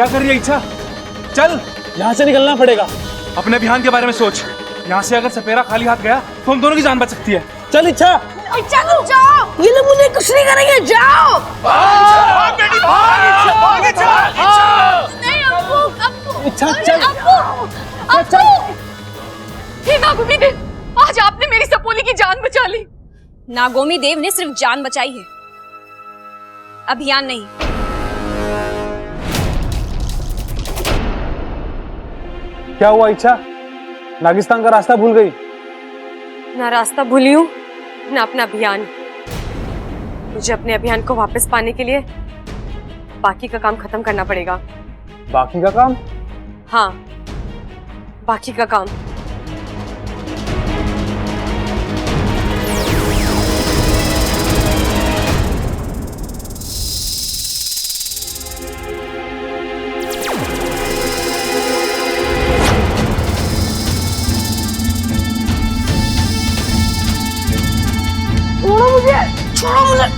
क्या कर रही है इच्छा? चल, यहाँ से निकलना पड़ेगा। अपने अभियान के बारे में सोच। यहाँ से अगर सपेरा खाली हाथ गया तो हम दोनों की जान बच सकती है। चल इच्छा। इच्छा तुम जाओ, ये लोग मुझे कुछ नहीं करेंगे, जाओ। नहीं अब्बू, इच्छा चल। अब्बू, हे नागोमी देव, आज आपने मेरी सपोली की जान बचा ली। नागोमी देव ने सिर्फ जान बचाई है, अभियान नहीं। क्या हुआ इच्छा? नागिस्तान का रास्ता भूल गई? ना रास्ता भूली हूँ, ना अपना अभियान। मुझे अपने अभियान को वापस पाने के लिए बाकी का काम खत्म करना पड़ेगा। बाकी का काम? हाँ, बाकी का काम। छोड़ो मुझे।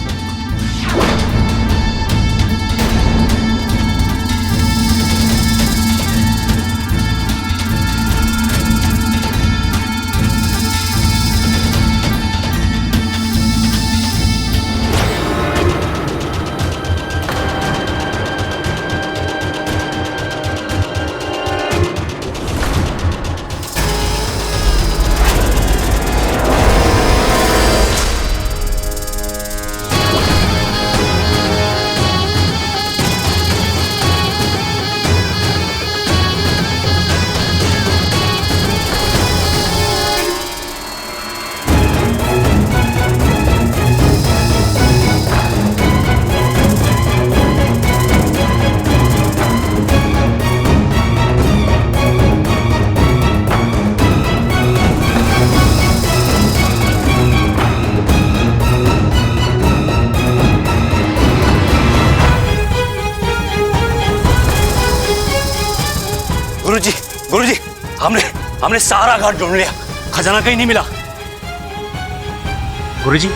गुरुजी, हमने सारा घाट ढूंढ लिया, खजाना कहीं नहीं मिला। गुरुजी,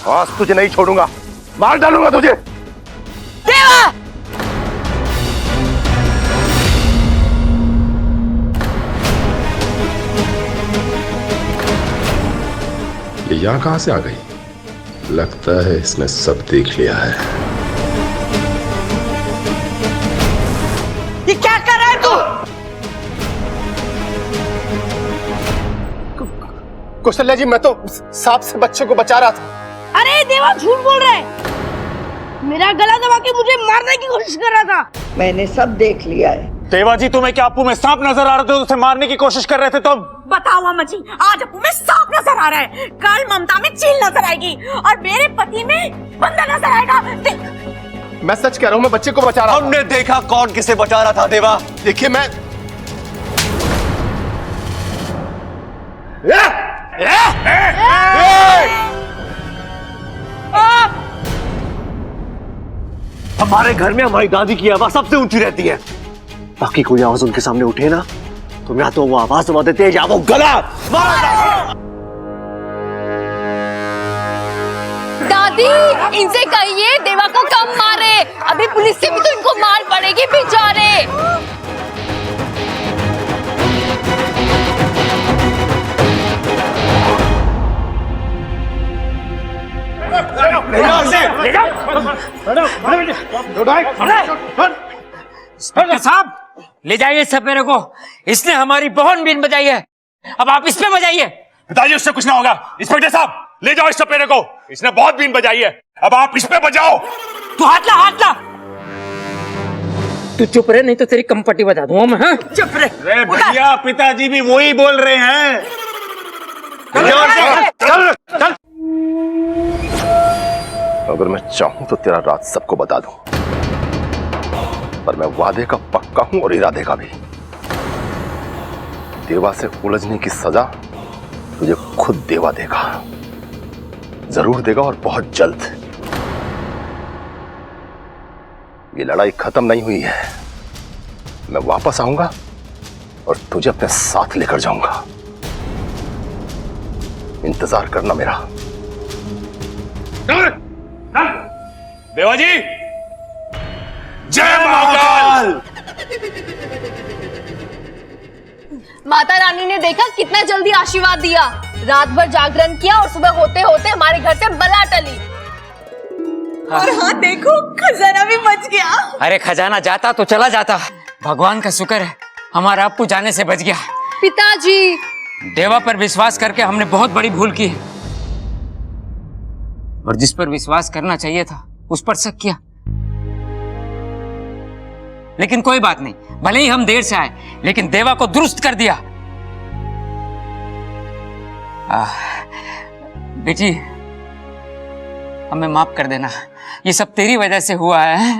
आज तुझे नहीं छोड़ूंगा, मार डालूंगा तुझे। देवा! ये यहाँ कहां से आ गई? लगता है इसने सब देख लिया है। ये क्या कर रहा है तू? कौशल्या जी, मैं तो सांप से बच्चे को बचा रहा था। अरे देवा, झूठ बोल रहा है। मेरा गला दबा के मुझे मारने की कोशिश कर रहा था। मैंने सब देख लिया है। देवा जी, तुम्हें क्या अप्पू में सांप नजर आ रहे थे? उसे मारने की कोशिश कर रहे थे तुम? बताओ अम्मा जी, आज अप्पू में सांप नजर आ रहा है, कल ममता में चील नजर आएगी और मेरे पति में बंदा नजर आएगा। मैं सच कह रहा हूँ, मैं बच्चे को बचा रहा हूँ। हमने देखा कौन किसे बचा रहा था। देवा, देखिए मैं हमारे घर में हमारी दादी की आवाज सबसे ऊंची रहती है। बाकी कोई आवाज उनके सामने उठे ना, तो या तो वो आवाज बहुत तेज या वो गला मार। दादी, इनसे कहिए देवा को कम मारे, अभी पुलिस से भी तो इनको मार पड़ेगी बेचारे। इंस्पेक्टर साहब, ले जाइए सपेरे को, इसने हमारी बहुत बीन बजाई है, अब आप इस पे बजाइए। पिताजी, उससे कुछ ना होगा। इंस्पेक्टर साहब, ले जाओ इस सपेरे को, इसने बहुत बीन बजाई है, अब आप इस पे बजाओ। तू हाथ ला, हाथ ला। तू चुप रहे, नहीं तो तेरी कंपटी बजा दूंगा मैं। हाँ, चुप रहे। अरे भैया, पिताजी भी वही बोल रहे हैं। चल चल। अगर मैं चाहूं तो तेरा राज सबको बता दूं, पर मैं वादे का पक्का का हूं और इरादे का भी। देवा से उलझने की सजा तुझे खुद देवा देगा, जरूर देगा और बहुत जल्द। ये लड़ाई खत्म नहीं हुई है। मैं वापस आऊंगा और तुझे अपने साथ लेकर जाऊंगा। इंतजार करना मेरा। देवा जी, जय महाकाल। माता रानी ने देखा कितना जल्दी आशीर्वाद दिया। रात भर जागरण किया और सुबह होते होते हमारे घर से बला टली। और हाँ देखो, खजाना भी बच गया। अरे खजाना जाता तो चला जाता, भगवान का शुक्र है हमारा अप्पू जाने से बच गया। पिताजी, देवा पर विश्वास करके हमने बहुत बड़ी भूल की है, और जिस पर विश्वास करना चाहिए था उस पर शक किया। लेकिन कोई बात नहीं, भले ही हम देर से आए लेकिन देवा को दुरुस्त कर दिया। बेटी, हमें माफ कर देना, ये सब तेरी वजह से हुआ है।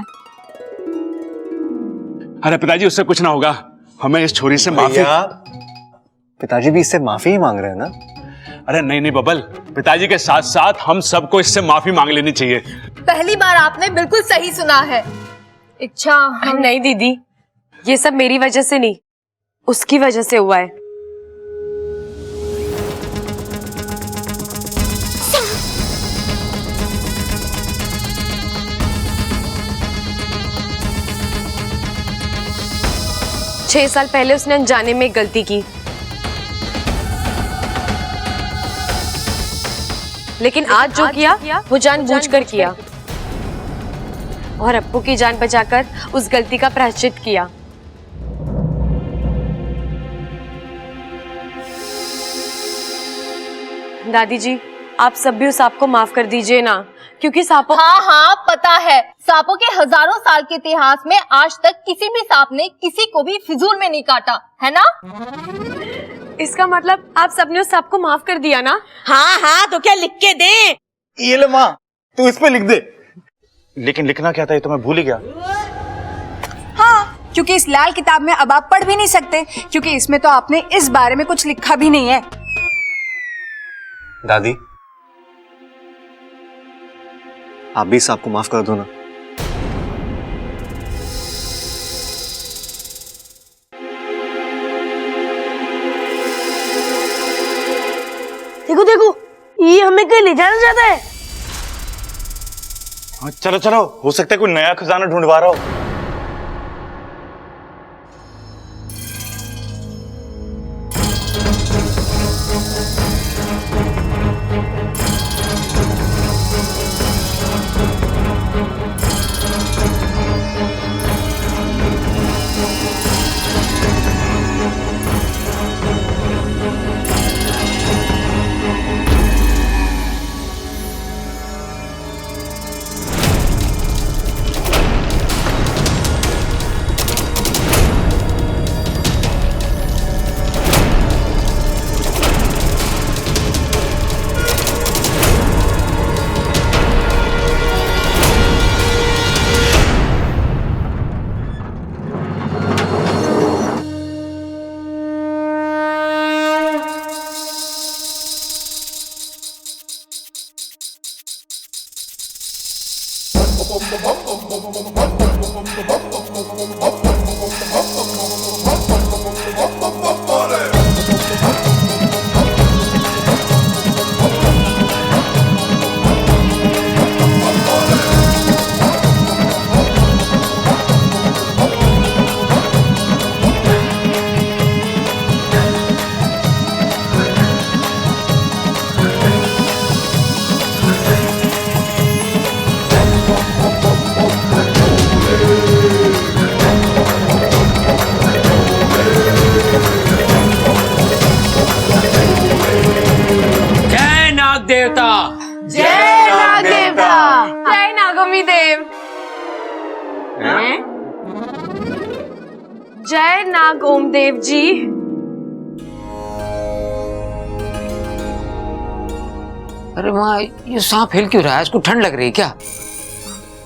अरे पिताजी, उससे कुछ ना होगा। हमें इस छोरी से माफी। पिताजी भी इससे माफी ही मांग रहे हैं ना? अरे नहीं नहीं बबल, पिताजी के साथ साथ हम सबको इससे माफी मांग लेनी चाहिए। पहली बार आपने बिल्कुल सही सुना है। इच्छा हम नहीं दीदी, ये सब मेरी वजह से नहीं, उसकी वजह से हुआ है। छह साल पहले उसने अनजाने में एक गलती की, लेकिन आज जो किया वो जानबूझकर किया, और अप्पू की जान बचाकर उस गलती का प्रायश्चित किया। दादी जी, आप सब भी उस सांप को माफ कर दीजिए ना, क्योंकि सांपों। हाँ हाँ पता है, सांपों के हजारों साल के इतिहास में आज तक किसी भी सांप ने किसी को भी फिजूल में नहीं काटा, है ना? इसका मतलब आप सबने उस सांप को माफ कर दिया ना? हाँ हाँ, तो क्या लिख के दे? ये ले माँ, तू इस पे लिख दे। लेकिन लिखना क्या था ये तो मैं भूल ही गया। हाँ, क्योंकि इस लाल किताब में अब आप पढ़ भी नहीं सकते, क्योंकि इसमें तो आपने इस बारे में कुछ लिखा भी नहीं है। दादी, आप भी सबको माफ कर दो ना। देखो देखो, ये हमें कहीं ले जाना चाहता है। हाँ, चलो चलो, हो सकता है कोई नया खजाना ढूंढवा रहा हो। देवता, जय नाग देवता, जय नागोमी देव, जय नाग ओम देव जी। अरे माँ, ये सांप हिल क्यों रहा है? इसको ठंड लग रही है क्या?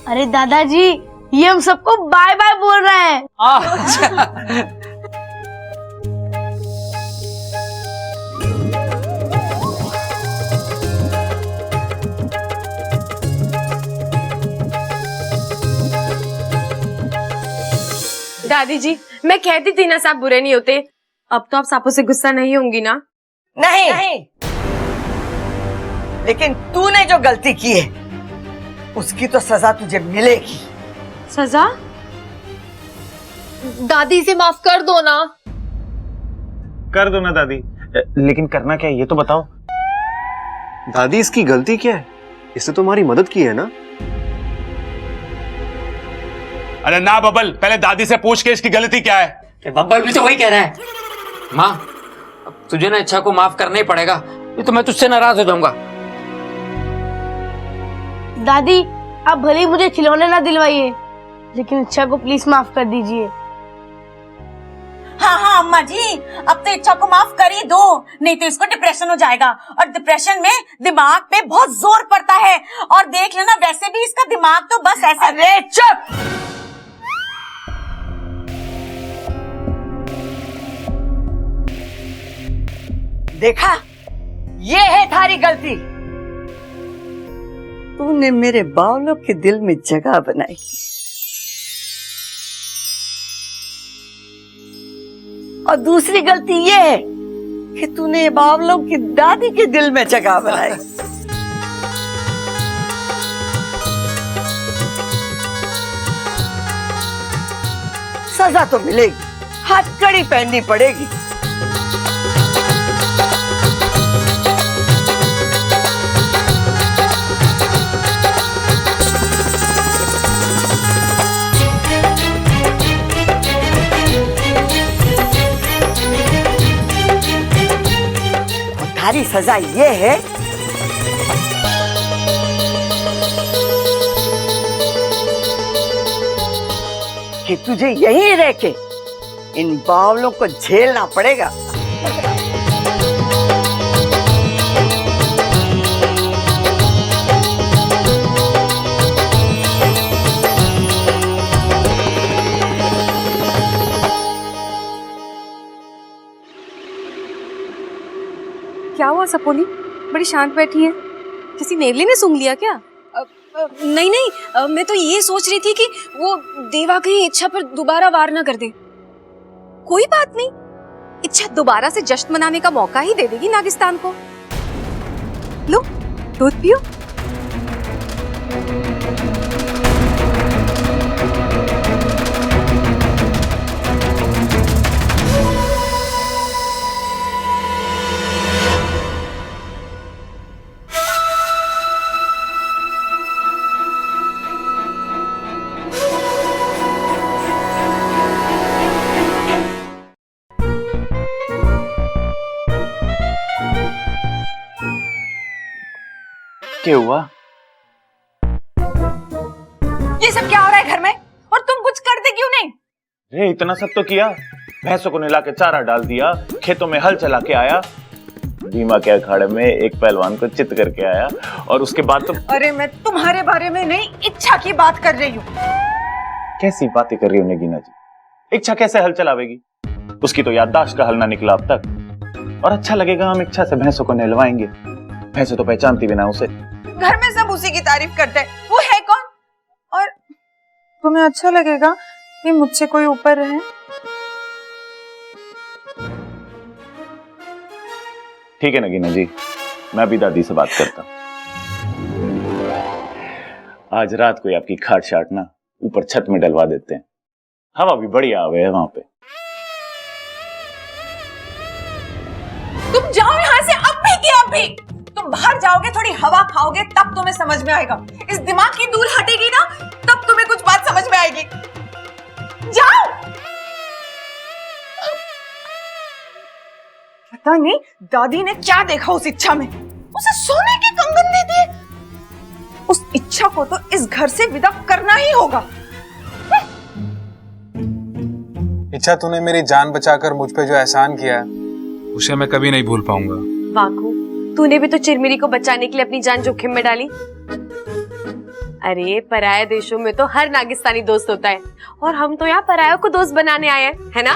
अरे दादाजी, ये हम सबको बाय बाय बोल रहे हैं। दादी जी, मैं कहती थी ना सांप बुरे नहीं होते। अब तो आप सांपों से गुस्सा नहीं होंगी ना? नहीं, लेकिन तूने जो गलती की है उसकी तो सजा तुझे मिलेगी। सजा? दादी इसे माफ कर दो ना। कर दो ना दादी, लेकिन करना क्या है ये तो बताओ। दादी इसकी गलती क्या है? इसने तुम्हारी मदद की है ना? अरे ना बबल, पहले दादी से पूछ के इसकी गलती क्या है। बब्बल भी तो वही कह रहा है। माँ, अब तुझे ना इच्छा को माफ करना ही पड़ेगा, नहीं तो मैं तुझसे नाराज हो जाऊंगा। दादी आप भले ही मुझे खिलौने ना दिलवाइए, लेकिन इच्छा को प्लीज माफ कर दीजिए। हाँ हाँ अम्मा जी, अब तो इच्छा को माफ कर ही दो, नहीं तो इसको डिप्रेशन हो जाएगा, और डिप्रेशन में दिमाग पे बहुत जोर पड़ता है। और देख लेना, वैसे भी इसका दिमाग तो बस ऐसा। अरे चुप! देखा, ये है थारी गलती। तूने मेरे बावलों के दिल में जगह बनाई, और दूसरी गलती ये है कि तूने बावलों की दादी के दिल में जगह बनाई। सजा तो मिलेगी, हथकड़ी पहननी पड़ेगी। तुम्हारी सजा ये है कि तुझे यहीं रह के इन बावलों को झेलना पड़ेगा। क्या हुआ सपोली? बड़ी शांत बैठी है। किसी नेवली ने सूंघ लिया क्या? नहीं नहीं, मैं तो ये सोच रही थी कि वो देवा कहीं इच्छा पर दोबारा वार ना कर दे। कोई बात नहीं, इच्छा दोबारा से जश्न मनाने का मौका ही दे देगी नागिस्तान को। लो, दूध पियो। क्या हुआ? ये सब क्या हो रहा है घर में, और तुम कुछ करते क्यों नहीं? रे इतना सब तो किया, भैंसों को नहला के चारा डाल दिया, खेतों में हल चला के आया, भीमा के अखाड़े में एक पहलवान को चित करके आया, और उसके बाद तो। अरे मैं तुम्हारे बारे में नहीं, इच्छा की बात कर रही हूँ। कैसी बातें कर रही हो नगीना जी? इच्छा कैसे हल चलावेगी? उसकी तो याददाश्त का हल ना निकला अब तक। और अच्छा लगेगा हम इच्छा से भैंसों को नहलवाएंगे? भैंसों तो पहचानती भी ना उसे। घर में सब उसी की तारीफ करते हैं, वो है कौन? और तुम्हें अच्छा लगेगा कि मुझसे कोई ऊपर रहे? ठीक है नगीना जी, मैं भी दादी से बात करता हूं। आज रात को आपकी खाट शाट ना ऊपर छत में डलवा देते हैं, हवा भी बढ़िया आवे है वहां पे। तुम जाओ यहाँ से अभी की अभी। तुम बाहर जाओगे, थोड़ी हवा खाओगे, तब तुम्हें समझ में आएगा। इस दिमाग की दूर हटेगी ना, तब तुम्हें कुछ बात समझ में आएगी। जाओ। पता नहीं दादी ने क्या देखा उस इच्छा में, उसे सोने के कंगन दे दिए। उस इच्छा को तो इस घर से विदा करना ही होगा। इच्छा, तूने मेरी जान बचाकर मुझ पे जो एहसान किया है उसे मैं कभी नहीं भूल पाऊंगा। वाकू, तूने भी तो चिरमिरी को बचाने के लिए अपनी जान जोखिम में डाली। अरे पराये देशों में तो हर नागिस्तानी दोस्त होता है, और हम तो यहाँ परायों को दोस्त बनाने आए हैं, है ना?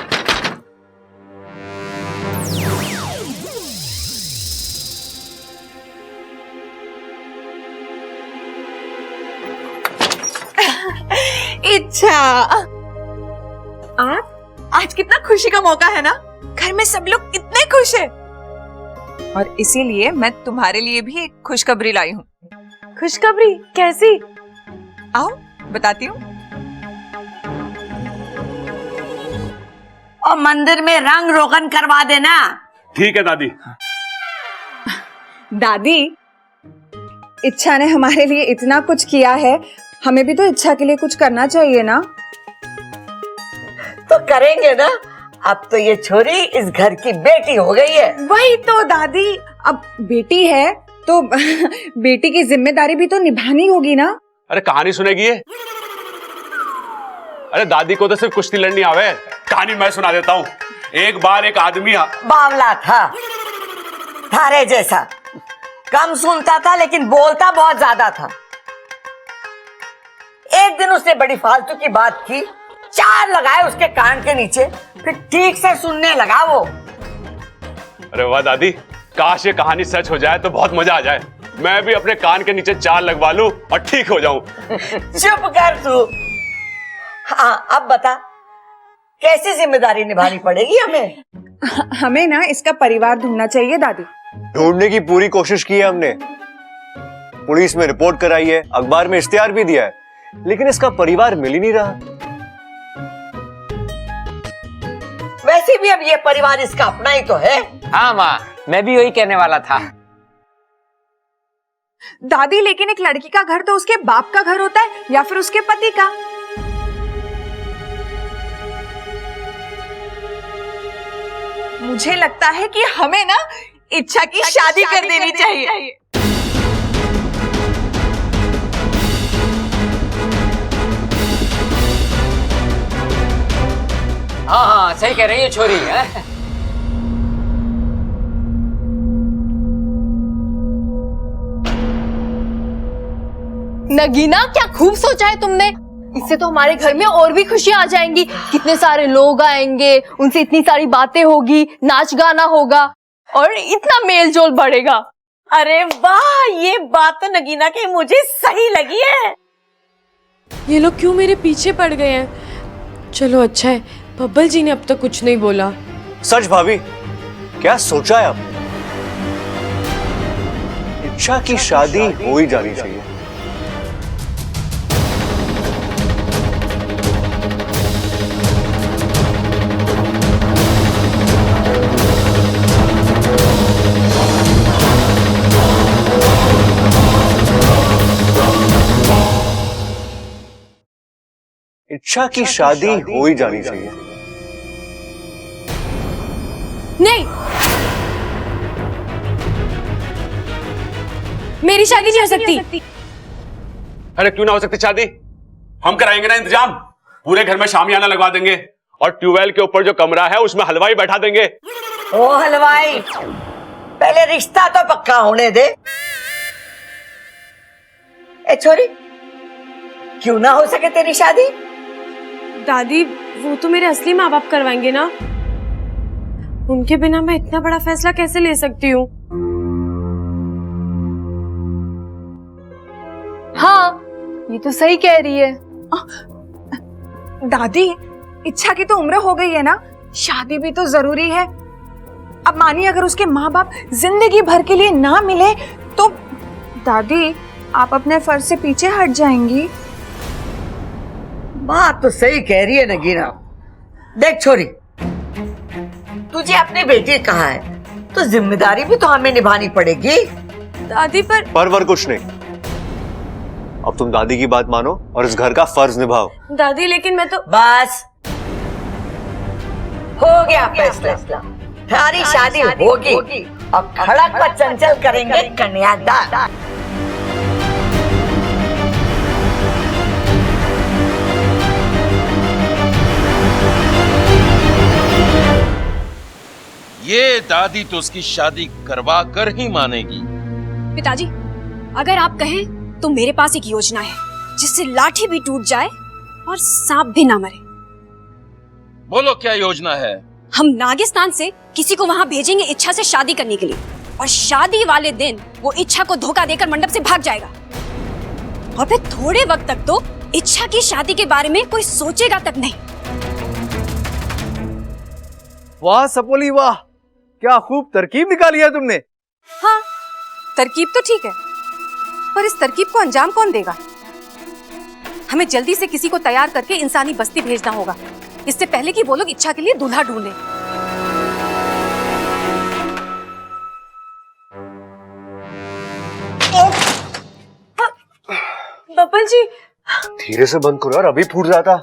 इच्छा, आज कितना खुशी का मौका है ना, घर में सब लोग इतने खुश हैं। और इसीलिए मैं तुम्हारे लिए भी एक खुशखबरी लाई हूँ। खुशखबरी? कैसी? आओ बताती हूँ। और मंदिर में रंग रोगन करवा देना। ठीक है दादी। दादी, इच्छा ने हमारे लिए इतना कुछ किया है, हमें भी तो इच्छा के लिए कुछ करना चाहिए ना। तो करेंगे ना, अब तो ये छोरी इस घर की बेटी हो गई है। वही तो दादी, अब बेटी है तो बेटी की जिम्मेदारी भी तो निभानी होगी ना। अरे कहानी सुनेगी ये? अरे दादी को तो सिर्फ कुश्ती लड़नी आवे। कहानी मैं सुना देता हूँ। एक बार एक आदमी बावला था, थारे जैसा, कम सुनता था लेकिन बोलता बहुत ज्यादा था। एक दिन उसने बड़ी फालतू की बात की, 4 लगाए उसके कान के नीचे, फिर ठीक से सुनने लगा वो। अरे वाह दादी, काश ये कहानी सच हो जाए तो बहुत मजा आ जाए। मैं भी अपने कान के नीचे 4 लगवा लूं और ठीक हो जाऊं। चुप कर तू। हाँ अब बता, कैसी जिम्मेदारी निभानी पड़ेगी हमें? हमें ना इसका परिवार ढूंढना चाहिए दादी। ढूंढने की पूरी कोशिश की है हमने, पुलिस में रिपोर्ट कराई है, अखबार में इश्तिहार भी दिया है, लेकिन इसका परिवार मिल ही नहीं रहा। वैसे भी अब ये परिवार इसका अपना ही तो है। हाँ माँ, मैं भी वही कहने वाला था। दादी, लेकिन एक लड़की का घर तो उसके बाप का घर होता है या फिर उसके पति का। मुझे लगता है कि हमें ना इच्छा की शादी कर देनी चाहिए। हाँ हाँ, सही कह रही है छोरी है। नगीना, क्या खूब सोचा है तुमने। इससे तो हमारे घर में और भी खुशियां आ जाएंगी। कितने सारे लोग आएंगे, उनसे इतनी सारी बातें होगी, नाच गाना होगा और इतना मेल जोल बढ़ेगा। अरे वाह, ये बात तो नगीना की मुझे सही लगी है। ये लोग क्यों मेरे पीछे पड़ गए हैं? चलो अच्छा है, बब्बल जी ने अब तक कुछ नहीं बोला। सच भाभी, क्या सोचा है आपने? इच्छा की शादी हो ही जानी चाहिए। इच्छा की शादी हो ही जानी चाहिए। नहीं, मेरी शादी नहीं हो सकती। अरे क्यों ना हो सकती शादी? हम कराएंगे ना इंतजाम। पूरे घर में शामियाना लगवा देंगे और ट्यूबवेल के ऊपर जो कमरा है उसमें हलवाई बैठा देंगे। ओ हलवाई, पहले रिश्ता तो पक्का होने दे। ए छोरी, क्यों ना हो सके तेरी शादी? दादी, वो तो मेरे असली माँ बाप करवाएंगे ना। उनके बिना मैं इतना बड़ा फैसला कैसे ले सकती हूँ? हाँ, ये तो सही कह रही है। दादी, इच्छा की तो उम्र हो गई है ना, शादी भी तो जरूरी है। अब मानिए अगर उसके माँ बाप जिंदगी भर के लिए ना मिले तो दादी, आप अपने फर्ज से पीछे हट जाएंगी। बात तो सही कह रही है नगीना। देख छोरी, तुझे अपनी बेटी कहा है तो जिम्मेदारी भी तो हमें निभानी पड़ेगी। दादी पर कुछ नहीं, अब तुम दादी की बात मानो और इस घर का फर्ज निभाओ। दादी, लेकिन मैं तो बस हो गया फैसला, सारी शादी होगी और खड़क व चंचल करेंगे कन्यादान। ये दादी तो उसकी शादी करवा कर ही मानेगी। पिताजी, अगर आप कहें तो मेरे पास एक योजना है। जिससे लाठी भी टूट जाए और सांप भी ना मरे। बोलो क्या योजना है? हम नागिस्तान से किसी को वहां भेजेंगे इच्छा से शादी करने के लिए, और शादी वाले दिन वो इच्छा को धोखा देकर मंडप से भाग जाएगा, और फिर थोड़े वक्त तक तो इच्छा की शादी के बारे में कोई सोचेगा तक नहीं। वाह सपोली वाह, क्या खूब तरकीब निकाली है तुमने। हाँ, तरकीब तो ठीक है, पर इस तरकीब को अंजाम कौन देगा? हमें जल्दी से किसी को तैयार करके इंसानी बस्ती भेजना होगा, इससे पहले कि वो लोग इच्छा के लिए दूल्हा ढूंढें। बब्बल जी, धीरे से बंद करो यार, अभी फूट जाता।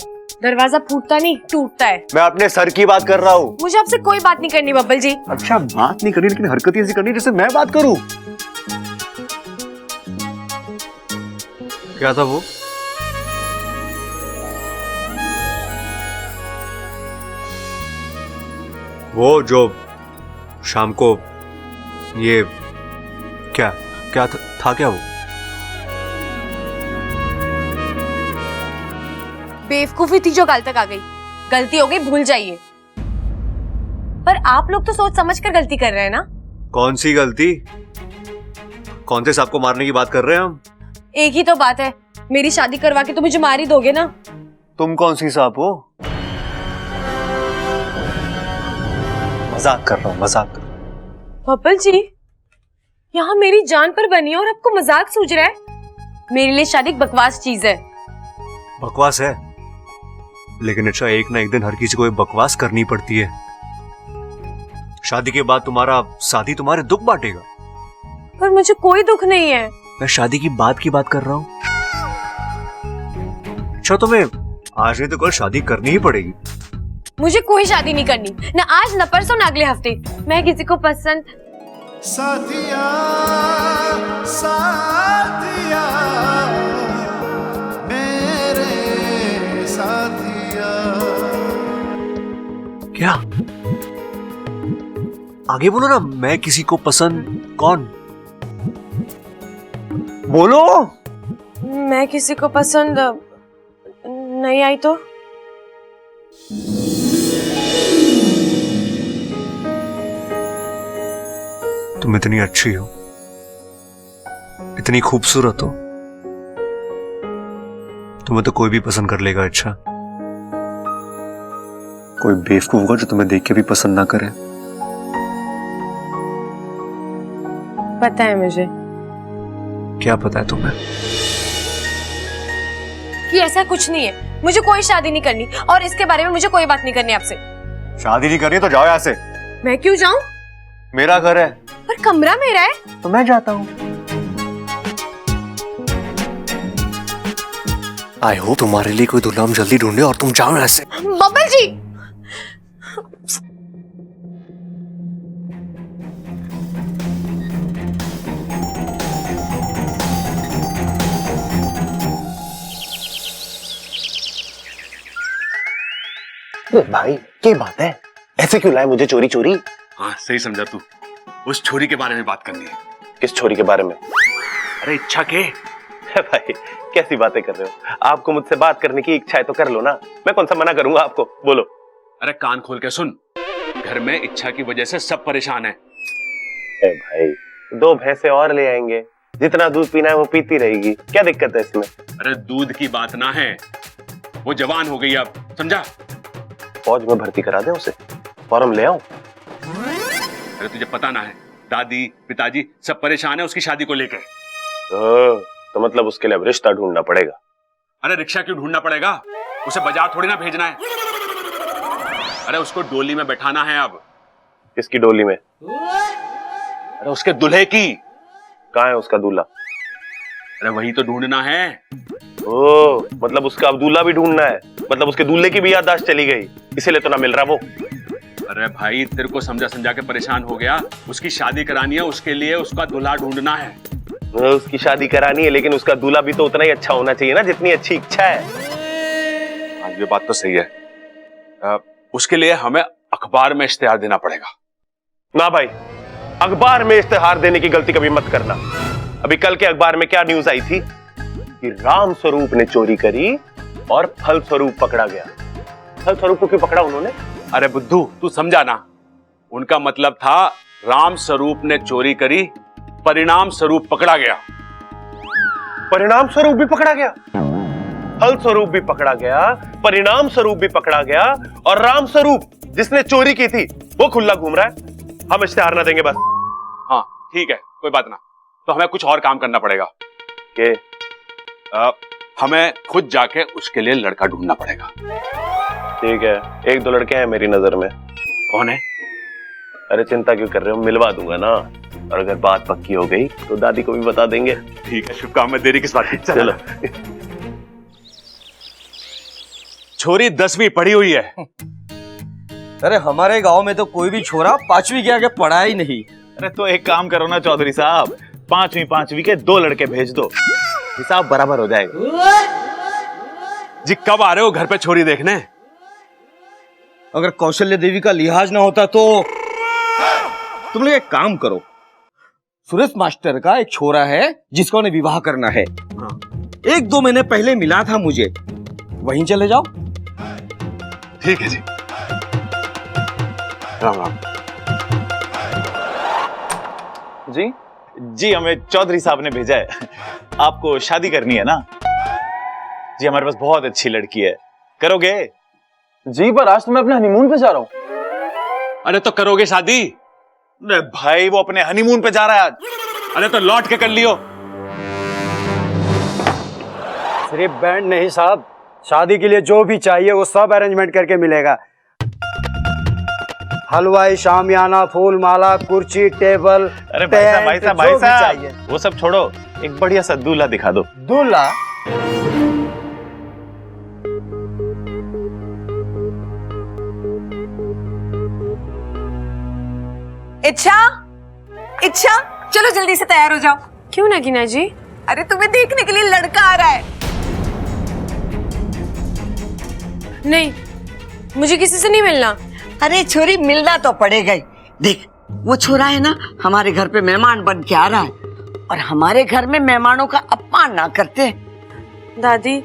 दरवाजा फूटता नहीं, टूटता है। मैं अपने सर की बात कर रहा हूँ। मुझे आपसे कोई बात नहीं करनी बब्बल जी। अच्छा, बात नहीं करनी, लेकिन हरकत ऐसी करनी जैसे मैं बात करूँ। क्या था वो? वो जो शाम को ये क्या क्या था क्या वो? बेवकूफी थी जो कल तक आ गई, गलती हो गई, भूल जाइए। पर आप लोग तो सोच समझ कर गलती कर रहे हैं ना। कौन सी गलती? कौन से सांप को मारने की बात कर रहे हैं हम? एक ही तो बात है, मेरी शादी करवा के तो मुझे मार ही दोगे ना। तुम कौन सी सांप हो? मजाक कर रहा हूँ, मजाक कर रहा हूँ। बब्बल जी, यहाँ मेरी जान पर बनी है और आपको मजाक सूझ रहा है? मेरे लिए शादी एक बकवास चीज है। बकवास है, लेकिन अच्छा एक ना एक दिन हर किसी को ये बकवास करनी पड़ती है। शादी के बाद तुम्हारा साथी तुम्हारे दुख बांटेगा। पर मुझे कोई दुख नहीं है। मैं शादी की बात कर रहा हूँ। अच्छा, तुम्हें आज नहीं तो कल शादी करनी ही पड़ेगी। मुझे कोई शादी नहीं करनी, ना आज न परसों न अगले हफ्ते। मैं किसी को पसंद साथिया, साथिया, मेरे साथिया। क्या? आगे बोलो ना। मैं किसी को पसंद कौन? बोलो। मैं किसी को पसंद नहीं आई तो? तुम इतनी अच्छी हो, इतनी खूबसूरत हो, तुम्हें तो कोई भी पसंद कर लेगा। अच्छा, कोई बेवकूफ होगा जो तुम्हें देख के भी पसंद ना करे। पता है मुझे। क्या पता है तुम्हें? कि ऐसा कुछ नहीं है, मुझे कोई शादी नहीं करनी, और इसके बारे में मुझे कोई बात नहीं करनी आपसे। शादी नहीं करनी तो जाओ यहाँ से। मैं क्यों जाऊं? मेरा घर है। पर कमरा मेरा है। तो मैं जाता हूँ। आई होप तुम्हारे लिए कोई दूल्हा हम जल्दी ढूंढे और तुम जाओ यहाँ से। बब्बल जी, भाई क्या बात है? ऐसे क्यों लाए मुझे चोरी चोरी? हाँ सही समझा तू। उस छोरी के बारे में बात करनी है। किस छोरी के बारे में? अरे इच्छा के। भाई कैसी बातें कर रहे हो? आपको मुझसे बात करने की इच्छा है तो कर लो ना, मैं कौन सा मना करूंगा आपको। बोलो। अरे कान खोल के सुन, घर में इच्छा की वजह से सब परेशान है। भाई 2 भैंसे और ले आएंगे, जितना दूध पीना है वो पीती रहेगी, क्या दिक्कत है इसमें? अरे दूध की बात ना है, वो जवान हो गई अब, समझा? फौज में भर्ती करा दे उसे, फॉर्म ले आओ। अरे तुझे पता ना है, दादी पिताजी सब परेशान है उसकी शादी को लेकर। तो मतलब उसके लिए अब रिश्ता ढूंढना पड़ेगा। अरे रिक्शा क्यों ढूंढना पड़ेगा? उसे बाजार थोड़ी ना भेजना है। अरे उसको डोली में बैठाना है अब। किसकी डोली में? अरे उसके दूल्हे की। कहाँ है उसका दूल्हा? अरे वही तो ढूंढना है। ओ, मतलब उसका अब दूल्हा भी ढूंढना है। मतलब उसके दूल्हे की भी याददाश्त चली गई, इसीलिए तो ना मिल रहा वो। अरे भाई तेरे को समझा समझा के परेशान हो गया। उसकी शादी करानी है, उसके लिए उसका दूल्हा ढूंढना है। उसकी शादी करानी है, लेकिन उसका दूल्हा भी तो उतना ही अच्छा होना चाहिए ना जितनी अच्छी इच्छा है। हाँ ये बात तो सही है। उसके लिए हमें अखबार में इश्तेहार देना पड़ेगा। ना भाई, अखबार में इश्तेहार देने की गलती कभी मत करना। अभी कल के अखबार में क्या न्यूज आई थी? कि राम स्वरूप ने चोरी करी और फल स्वरूप पकड़ा गया। फल स्वरूप को क्यों पकड़ा उन्होंने? अरे बुद्धू, तू समझा ना, उनका मतलब था राम स्वरूप ने चोरी करी, परिणाम स्वरूप पकड़ा गया। परिणाम स्वरूप भी पकड़ा गया, फल स्वरूप भी पकड़ा गया, परिणाम स्वरूप भी पकड़ा गया, और राम स्वरूप जिसने चोरी की थी वो खुला घूम रहा है। हम इश्तेहार ना देंगे बस। हाँ ठीक है, कोई बात ना। तो हमें कुछ और काम करना पड़ेगा कि हमें खुद जाके उसके लिए लड़का ढूंढना पड़ेगा। ठीक है, एक दो लड़के हैं मेरी नजर में। कौन है? अरे चिंता क्यों कर रहे हो, मिलवा दूंगा ना। और अगर बात पक्की हो गई तो दादी को भी बता देंगे। ठीक है, शुभ काम में देरी किस बात की। चलो। छोरी 10वीं पढ़ी हुई है। अरे हमारे गांव में तो कोई भी छोरा 5वीं के आगे पढ़ा ही नहीं। अरे तो एक काम करो ना चौधरी साहब, 5वीं के 2 लड़के भेज दो, हिसाब बराबर हो जाएगा। जी कब आ रहे हो घर पे छोरी देखने? अगर कौशल्य देवी का लिहाज ना होता तो तुम लोग एक काम करो, सुरेश मास्टर का एक छोरा है जिसका उन्हें विवाह करना है। 1-2 महीने पहले मिला था मुझे, वहीं चले जाओ। ठीक है जी, राम राम। जी जी, हमें चौधरी साहब ने भेजा है। आपको शादी करनी है ना? जी हमारे पास बहुत अच्छी लड़की है, करोगे? जी पर आज तो मैं अपने हनीमून पे जा रहा हूँ। अरे तो करोगे शादी? अरे भाई वो अपने हनीमून पे जा रहा है आज। अरे तो लौट के कर लियो। सिर्फ बैंड नहीं साहब, शादी के लिए जो भी चाहिए वो सब अरेंजमेंट करके मिलेगा। हलवाई, शामियाना, फूल माला, कुर्सी, टेबल। अरे भाई साहब वो सब छोड़ो, एक बढ़िया सा दूल्हा दिखा दो। दूल्हा? इच्छा, इच्छा चलो जल्दी से तैयार हो जाओ। क्यों नगीना जी? अरे तुम्हें देखने के लिए लड़का आ रहा है। नहीं, मुझे किसी से नहीं मिलना। अरे छोरी, मिलना तो पड़ेगा ही। देख, वो छोरा है ना, हमारे घर पे मेहमान बन के आ रहा है, और हमारे घर में मेहमानों का अपमान ना करते। दादी,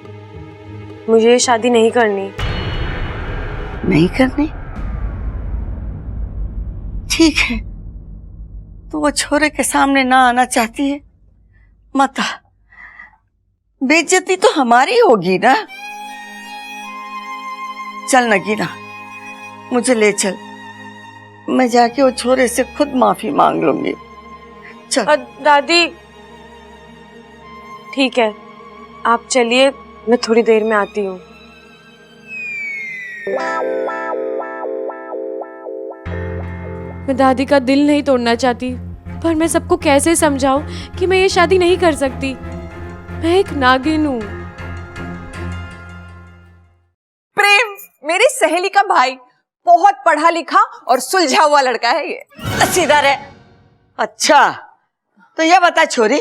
मुझे ये शादी नहीं करनी। नहीं करनी? ठीक है, तो वो छोरे के सामने ना आना चाहती है, मत आ। बेइज्जती तो हमारी होगी ना। चल नगीना, मुझे ले चल, मैं जाके वो छोरे से खुद माफी मांग लूंगी। चल। दादी ठीक है, आप चलिए, मैं थोड़ी देर में आती हूँ। मैं दादी का दिल नहीं तोड़ना चाहती, पर मैं सबको कैसे समझाऊं कि मैं ये शादी नहीं कर सकती। मैं एक नागिन हूँ। प्रेम मेरी सहेली का भाई, बहुत पढ़ा लिखा और सुलझा हुआ लड़का है ये। सीधा रहे। अच्छा, तो ये बता छोरी,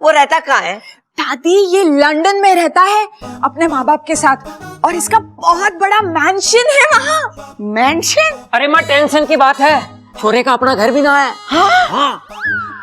वो रहता कहाँ है? दादी, ये लंदन में रहता है अपने माँ बाप के साथ, और इसका बहुत बड़ा मैंशन है वहाँ। मैंशन? अरे माँ, टेंशन की बात है, छोरे का अपना घर भी ना है। हाँ?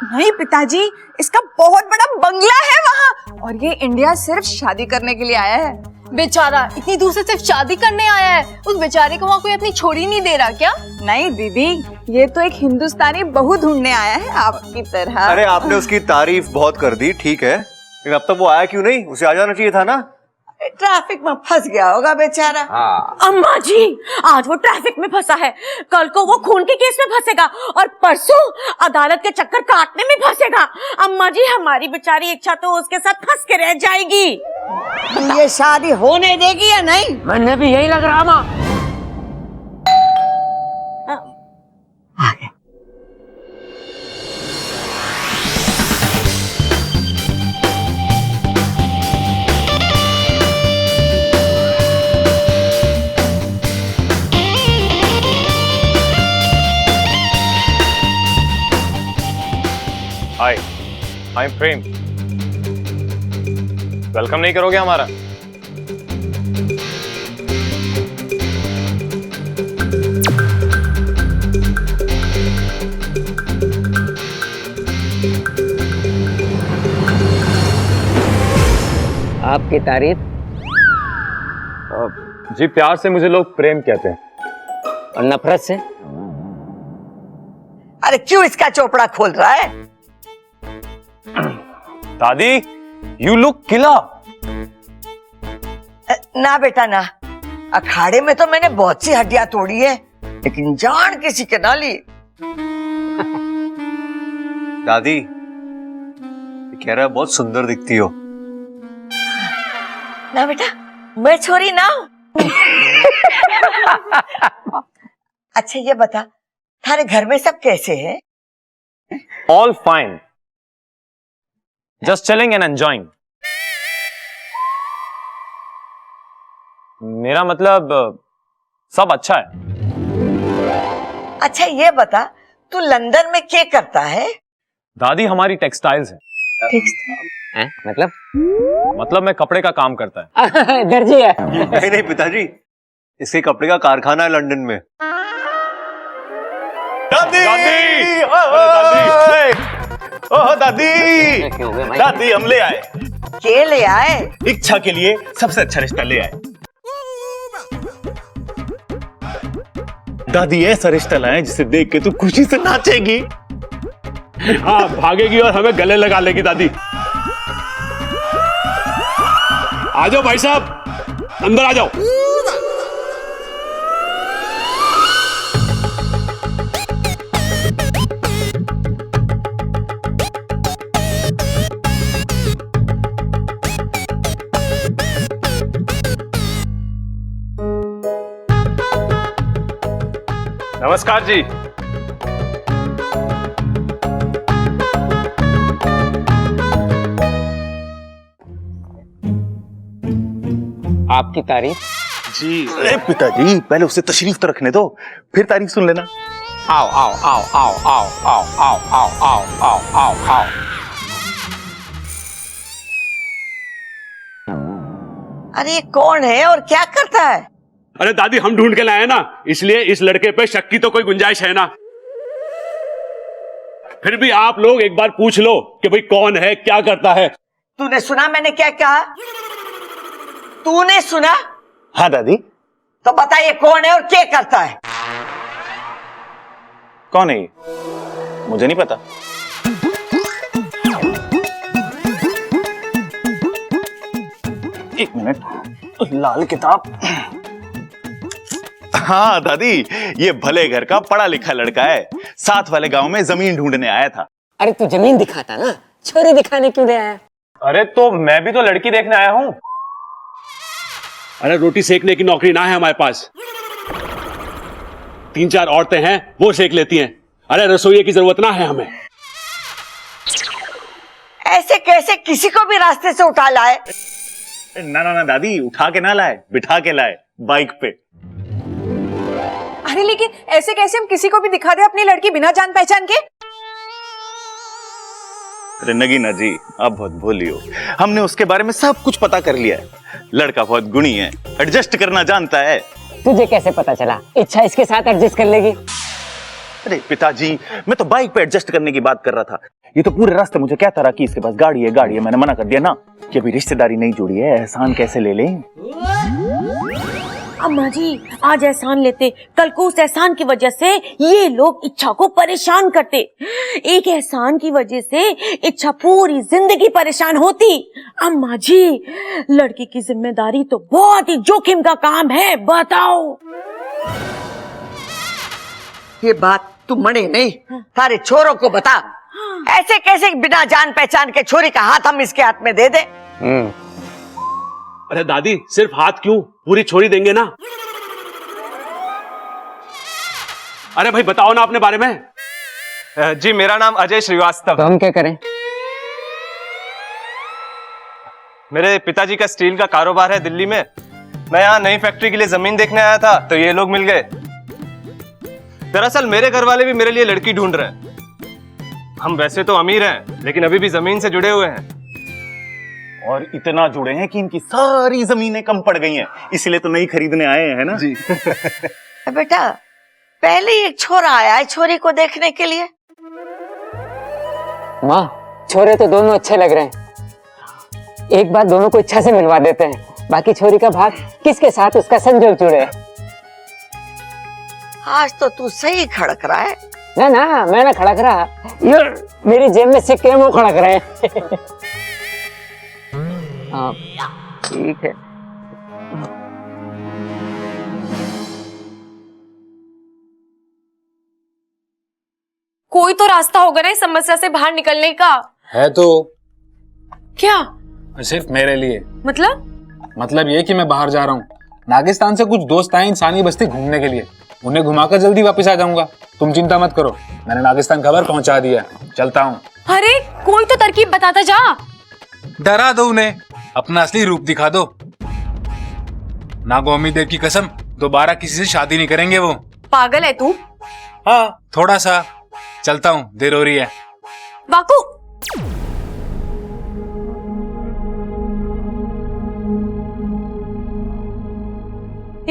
नहीं पिताजी, इसका बहुत बड़ा बंगला है वहाँ, और ये इंडिया सिर्फ शादी करने के लिए आया है। बेचारा इतनी दूर से सिर्फ शादी करने आया है, उस बेचारे को वहाँ कोई अपनी छोरी नहीं दे रहा क्या? नहीं दीदी, ये तो एक हिंदुस्तानी बहू ढूंढने आया है आपकी तरह। अरे आपने उसकी तारीफ बहुत कर दी, ठीक है, लेकिन अब तक वो आया क्यों नहीं? उसे आ जाना चाहिए था ना। ट्रैफिक में फंस गया होगा बेचारा। अम्मा जी, आज वो ट्रैफिक में फंसा है, कल को वो खून के केस में फंसेगा, और परसों अदालत के चक्कर काटने में फंसेगा। अम्मा जी, हमारी बेचारी इच्छा तो उसके साथ फंस के रह जाएगी। ये शादी होने देगी या नहीं? मैंने भी यही लग रहा माँ। हाय, आई एम प्रेम। वेलकम नहीं करोगे हमारा? आपकी तारीफ। जी, प्यार से मुझे लोग प्रेम कहते हैं। और नफरत से? अरे क्यों इसका चोपड़ा खोल रहा है? दादी, यू लुक किला। ना बेटा ना, अखाड़े में तो मैंने बहुत सी हड्डियां तोड़ी है, लेकिन जान किसी के ना ली। दादी, कह रहा है बहुत सुंदर दिखती हो। ना बेटा, मैं छोरी ना हूं। अच्छा ये बता, थारे घर में सब कैसे हैं? All fine, just chilling and enjoying. मेरा मतलब सब अच्छा है। अच्छा ये बता, तू लंदन में क्या करता है? दादी, हमारी टेक्सटाइल्स है। मतलब मैं कपड़े का काम करता है। दर्जी है। नहीं नहीं पिताजी, इसके कपड़े का कारखाना है लंदन में। दादी, दादी, ओह दादी, दादी हम ले आए। क्या ले आए? इच्छा के लिए सबसे अच्छा रिश्ता ले आए। दादी, ऐसा रिश्ता लाए जिसे देख के तू खुशी से नाचेगी। हाँ, भागेगी और हमें गले लगा लेगी। दादी आ जाओ भाई साहब, अंदर आ जाओ। नमस्कार जी। आपकी तारीफ। जी, अरे पिताजी, पहले उसे तशरीफ तो रखने दो, फिर तारीफ सुन लेना। आओ आओ आओ आओ आओ आओ आओ आओ आओ आओ आओ आओ। अरे ये कौन है और क्या करता है? अरे दादी, हम ढूंढ के लाए हैं ना, इसलिए इस लड़के पे शक की तो कोई गुंजाइश है ना। फिर भी आप लोग एक बार पूछ लो कि भाई कौन है, क्या करता है। तूने सुना मैंने क्या कहा? तूने सुना? हाँ दादी। तो बताइए कौन है और क्या करता है? कौन है ये? मुझे नहीं पता। एक मिनट, लाल किताब। हाँ दादी, ये भले घर का पढ़ा लिखा लड़का है, साथ वाले गांव में जमीन ढूंढने आया था। अरे तू जमीन दिखाता ना, छोरी दिखाने क्यों ले आया? अरे तो मैं भी तो लड़की देखने आया हूँ। अरे रोटी सेकने की नौकरी ना है हमारे पास, 3-4 औरतें हैं, वो सेक लेती हैं। अरे रसोई की जरूरत ना है हमें। ऐसे कैसे किसी को भी रास्ते से उठा लाए? ना ना ना दादी, उठा के ना लाए, बिठा के लाए बाइक पे। अरे लेकिन ऐसे कैसे हम किसी को भी दिखा दे अपनी लड़की बिना जान पहचान के? अरे नगीना जी, आप बहुत भोली हो। हमने उसके बारे में सब कुछ पता कर लिया है। लड़का बहुत गुणी है, एडजस्ट करना जानता है। तुझे कैसे पता चला इच्छा इसके साथ एडजस्ट कर लेगी? अरे पिताजी, मैं तो बाइक पे एडजस्ट करने की बात कर रहा था। ये तो पूरे रास्ते मुझे कहता रहा कि इसके पास गाड़ी है, गाड़ी है। मैंने मना कर दिया ना कि अभी रिश्तेदारी नहीं जुड़ी है, एहसान कैसे ले लें। अम्मा जी, आज एहसान लेते, कल को उस एहसान की वजह से ये लोग इच्छा को परेशान करते। एक एहसान की वजह से इच्छा पूरी जिंदगी परेशान होती। अम्मा जी, लड़की की जिम्मेदारी तो बहुत ही जोखिम का काम है, बताओ। ये बात तू मने नहीं, तारे छोरों को बता। ऐसे कैसे बिना जान पहचान के छोरी का हाथ हम इसके हाथ में दे दे? अरे दादी, सिर्फ हाथ क्यों, पूरी छोरी देंगे ना। अरे भाई बताओ ना अपने बारे में। जी, मेरा नाम अजय श्रीवास्तव। तो हम क्या करें? मेरे पिताजी का स्टील का कारोबार है दिल्ली में। मैं यहाँ नई फैक्ट्री के लिए जमीन देखने आया था, तो ये लोग मिल गए। दरअसल मेरे घर वाले भी मेरे लिए लड़की ढूंढ रहे हैं। हम वैसे तो अमीर हैं, लेकिन अभी भी जमीन से जुड़े हुए हैं। और इतना जुड़े हैं कि इनकी सारी जमीनें कम पड़ गई हैं, इसलिए तो नई खरीदने आए हैं, है ना जी। बेटा, पहले एक छोरा आया है छोरी को देखने के लिए। माँ, छोरे तो दोनों अच्छे लग रहे हैं। एक बार दोनों को इच्छा से मिलवा देते हैं, बाकी छोरी का भाग किसके साथ उसका संजोग जुड़े। आज तो तू सही खड़क रहा है। ना ना, मैं ना खड़क रहा, ये मेरी जेब में सिक्के हैं वो खड़क रहे हैं। हाँ ठीक है। कोई तो रास्ता होगा ना इस समस्या से बाहर निकलने का। है तो। क्या? सिर्फ मेरे लिए। मतलब ये कि मैं बाहर जा रहा हूँ। नागिस्तान से कुछ दोस्त आए इंसानी बस्ती घूमने के लिए, उन्हें घुमाकर जल्दी वापस आ जाऊंगा। तुम चिंता मत करो, मैंने नागिस्तान खबर पहुंचा दिया। चलता हूँ। अरे कोई तो तरकीब बताता जा। डरा दो उन्हें, अपना असली रूप दिखा दो। नागो देव की कसम, दोबारा किसी से शादी नहीं करेंगे वो। पागल है तू? हाँ थोड़ा सा। चलता हूँ, देर हो रही है। वाकू,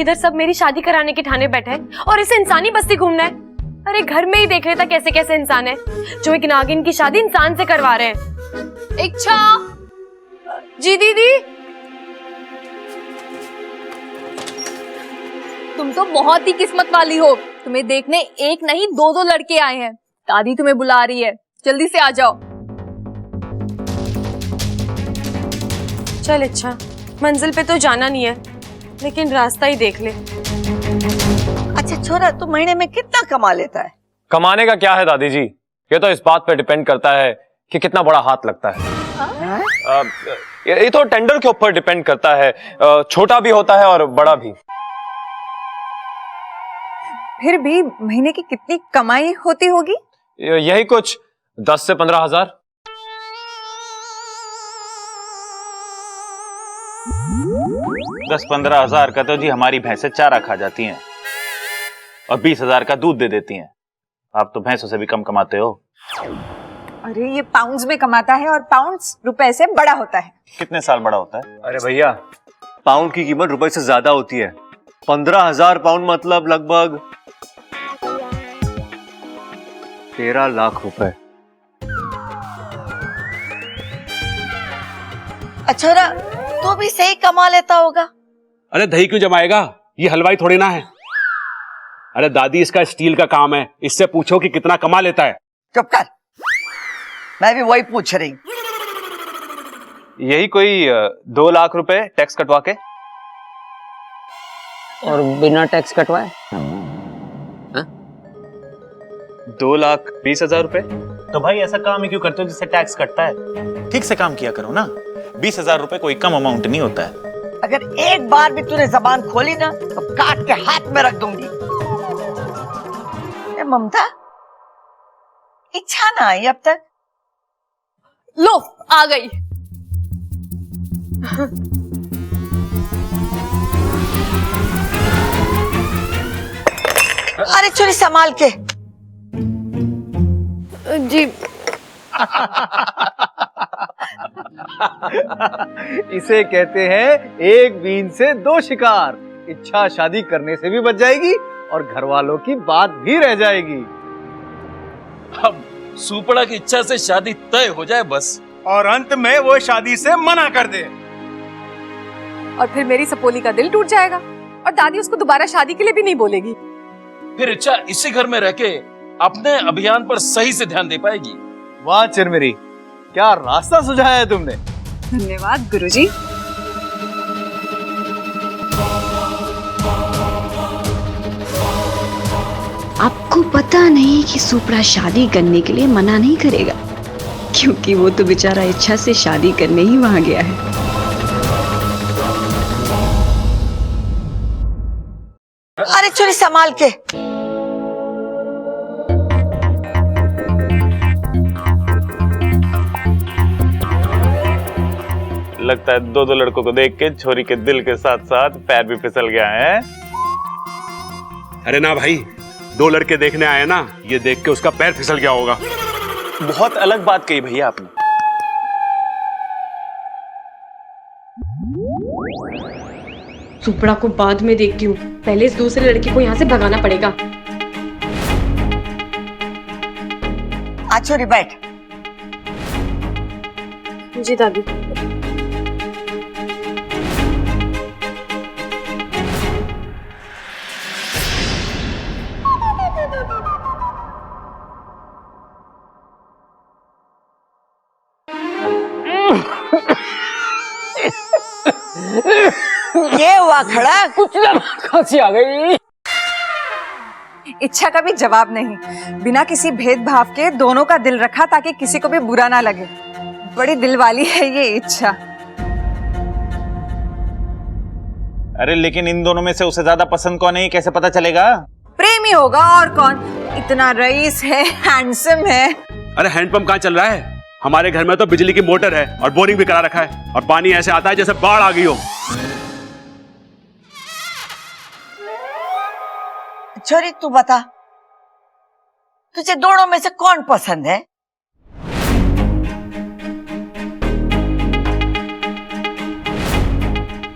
इधर सब मेरी शादी कराने के ठाने बैठे हैं और इसे इंसानी बस्ती घूमना है। अरे घर में ही देख लेता कैसे कैसे इंसान है जो एक नागिन की शादी इंसान से करवा रहे हैं। इच्छा जी दीदी, तुम तो बहुत ही किस्मत वाली हो, तुम्हें देखने एक नहीं दो दो लड़के आए हैं। दादी तुम्हें बुला रही है, जल्दी से आ जाओ। चल इच्छा, मंजिल पे तो जाना नहीं है, लेकिन रास्ता ही देख ले। अच्छा छोरा, तू महीने में कितना कमा लेता है? कमाने का क्या है दादी जी, ये तो इस बात पे डिपेंड करता है कि कितना बड़ा हाथ लगता है। ये तो टेंडर के ऊपर डिपेंड करता है, छोटा भी होता है और बड़ा भी। फिर भी महीने की कितनी कमाई होती होगी? यही कुछ 10 से 15 हजार। दस 15 हजार का तो जी हमारी भैंसें चारा खा जाती हैं और 20 हजार का दूध दे देती हैं। आप तो भैंसों से भी कम कमाते हो। अरे ये पाउंड्स में कमाता है और पाउंड्स रुपए से बड़ा होता है। कितने साल बड़ा होता है? अरे भैया, पाउंड की कीमत रुपए से ज्यादा होती है। 15,000 पाउंड मतलब लगभग 13 लाख रुपए। अच्छा तो भी सही कमा लेता होगा। अरे दही क्यों जमाएगा, ये हलवाई थोड़ी ना है। अरे दादी, इसका स्टील का काम है, इससे पूछो कि कितना कमा लेता है। चुप कर, मैं भी वही पूछ रही। यही कोई 2 लाख रुपए टैक्स कटवा के। और बिना टैक्स कटवाए 2,20,000 रुपए। तो भाई ऐसा काम ही क्यों करते हो जिससे टैक्स कटता है? ठीक से काम किया करो ना। 20,000 रुपए कोई कम अमाउंट नहीं होता है। अगर एक बार भी तूने जबान खोली ना तो काट के हाथ में रख दूंगी। ए ममता, इच्छा ना आई अब तक? लो आ गई। अरे छोरी संभाल के। जी इसे कहते हैं एक बीन से 2 शिकार। इच्छा शादी करने से भी बच जाएगी और घर वालों की बात भी रह जाएगी। अब सुपड़ा की इच्छा से शादी तय हो जाए बस, और अंत में वो शादी से मना कर दे। और फिर मेरी सपोली का दिल टूट जाएगा और दादी उसको दोबारा शादी के लिए भी नहीं बोलेगी। फिर इच्छा इसी घर में रह के अपने अभियान पर सही से ध्यान दे पाएगी। वाह चिरमिरी, क्या रास्ता सुझाया है तुमने। धन्यवाद गुरुजी। आपको पता नहीं कि सुपड़ा शादी करने के लिए मना नहीं करेगा, क्योंकि वो तो बेचारा इच्छा से शादी करने ही वहां गया है। अरे छोरी संभाल के। लगता है 2 लड़कों को देख के छोरी के दिल के साथ साथ पैर भी फिसल गया है। अरे ना भाई, 2 लड़के देखने आए ना, ये देख के उसका पैर फिसल गया होगा। बहुत अलग बात कही भैया आपने। सुपड़ा को बाद में देखती हूँ, पहले इस दूसरे लड़के को यहाँ से भगाना पड़ेगा। आ छोरी बैठ। जी दादी। ये हुआ खड़ा, कुछ ना खांसी आ गई। इच्छा का भी जवाब नहीं, बिना किसी भेदभाव के दोनों का दिल रखा ताकि किसी को भी बुरा ना लगे। बड़ी दिल वाली है ये इच्छा। अरे लेकिन इन दोनों में से उसे ज्यादा पसंद कौन है ये कैसे पता चलेगा? प्रेमी होगा और कौन, इतना रईस है, हैंडसम है। अरे हैंडपंप कहाँ चल रहा है? हमारे घर में तो बिजली की मोटर है और बोरिंग भी करा रखा है, और पानी ऐसे आता है जैसे बाढ़ आ गई हो। छोरी तू बता, तुझे दोनों में से कौन पसंद है?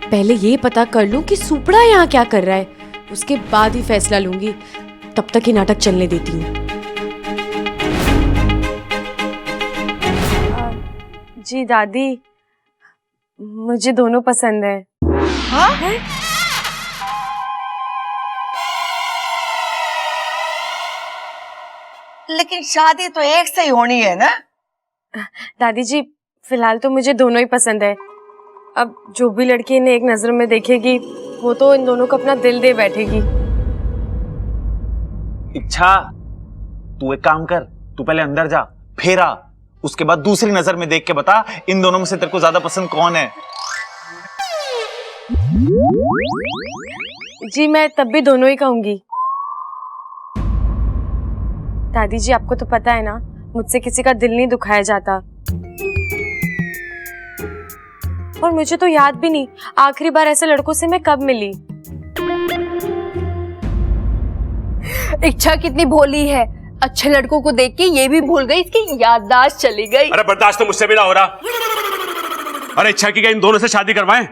पहले ये पता कर लूं कि सुपड़ा यहाँ क्या कर रहा है, उसके बाद ही फैसला लूंगी। तब तक ही नाटक चलने देती हूँ। जी दादी, मुझे दोनों पसंद है। हाँ? लेकिन शादी तो एक से ही होनी है ना? दादी जी, फिलहाल तो मुझे दोनों ही पसंद है। अब जो भी लड़की इन्हें एक नजर में देखेगी वो तो इन दोनों को अपना दिल दे बैठेगी। इच्छा, तू एक काम कर, तू पहले अंदर जा, फिर आ, उसके बाद दूसरी नजर में देख के बता इन दोनों में से तेरे को ज्यादा पसंद कौन है। जी मैं तब भी दोनों ही कहूंगी। दादी जी, आपको तो पता है ना, मुझसे किसी का दिल नहीं दुखाया जाता। और मुझे तो याद भी नहीं आखिरी बार ऐसे लड़कों से मैं कब मिली। इच्छा कितनी भोली है, अच्छे लड़कों को देख के ये भी भूल गई, इसकी याददाश्त चली गई। अरे बर्दाश्त तो मुझसे भी ना हो रहा। अरे इच्छा की क्या इन दोनों से शादी करवाएं?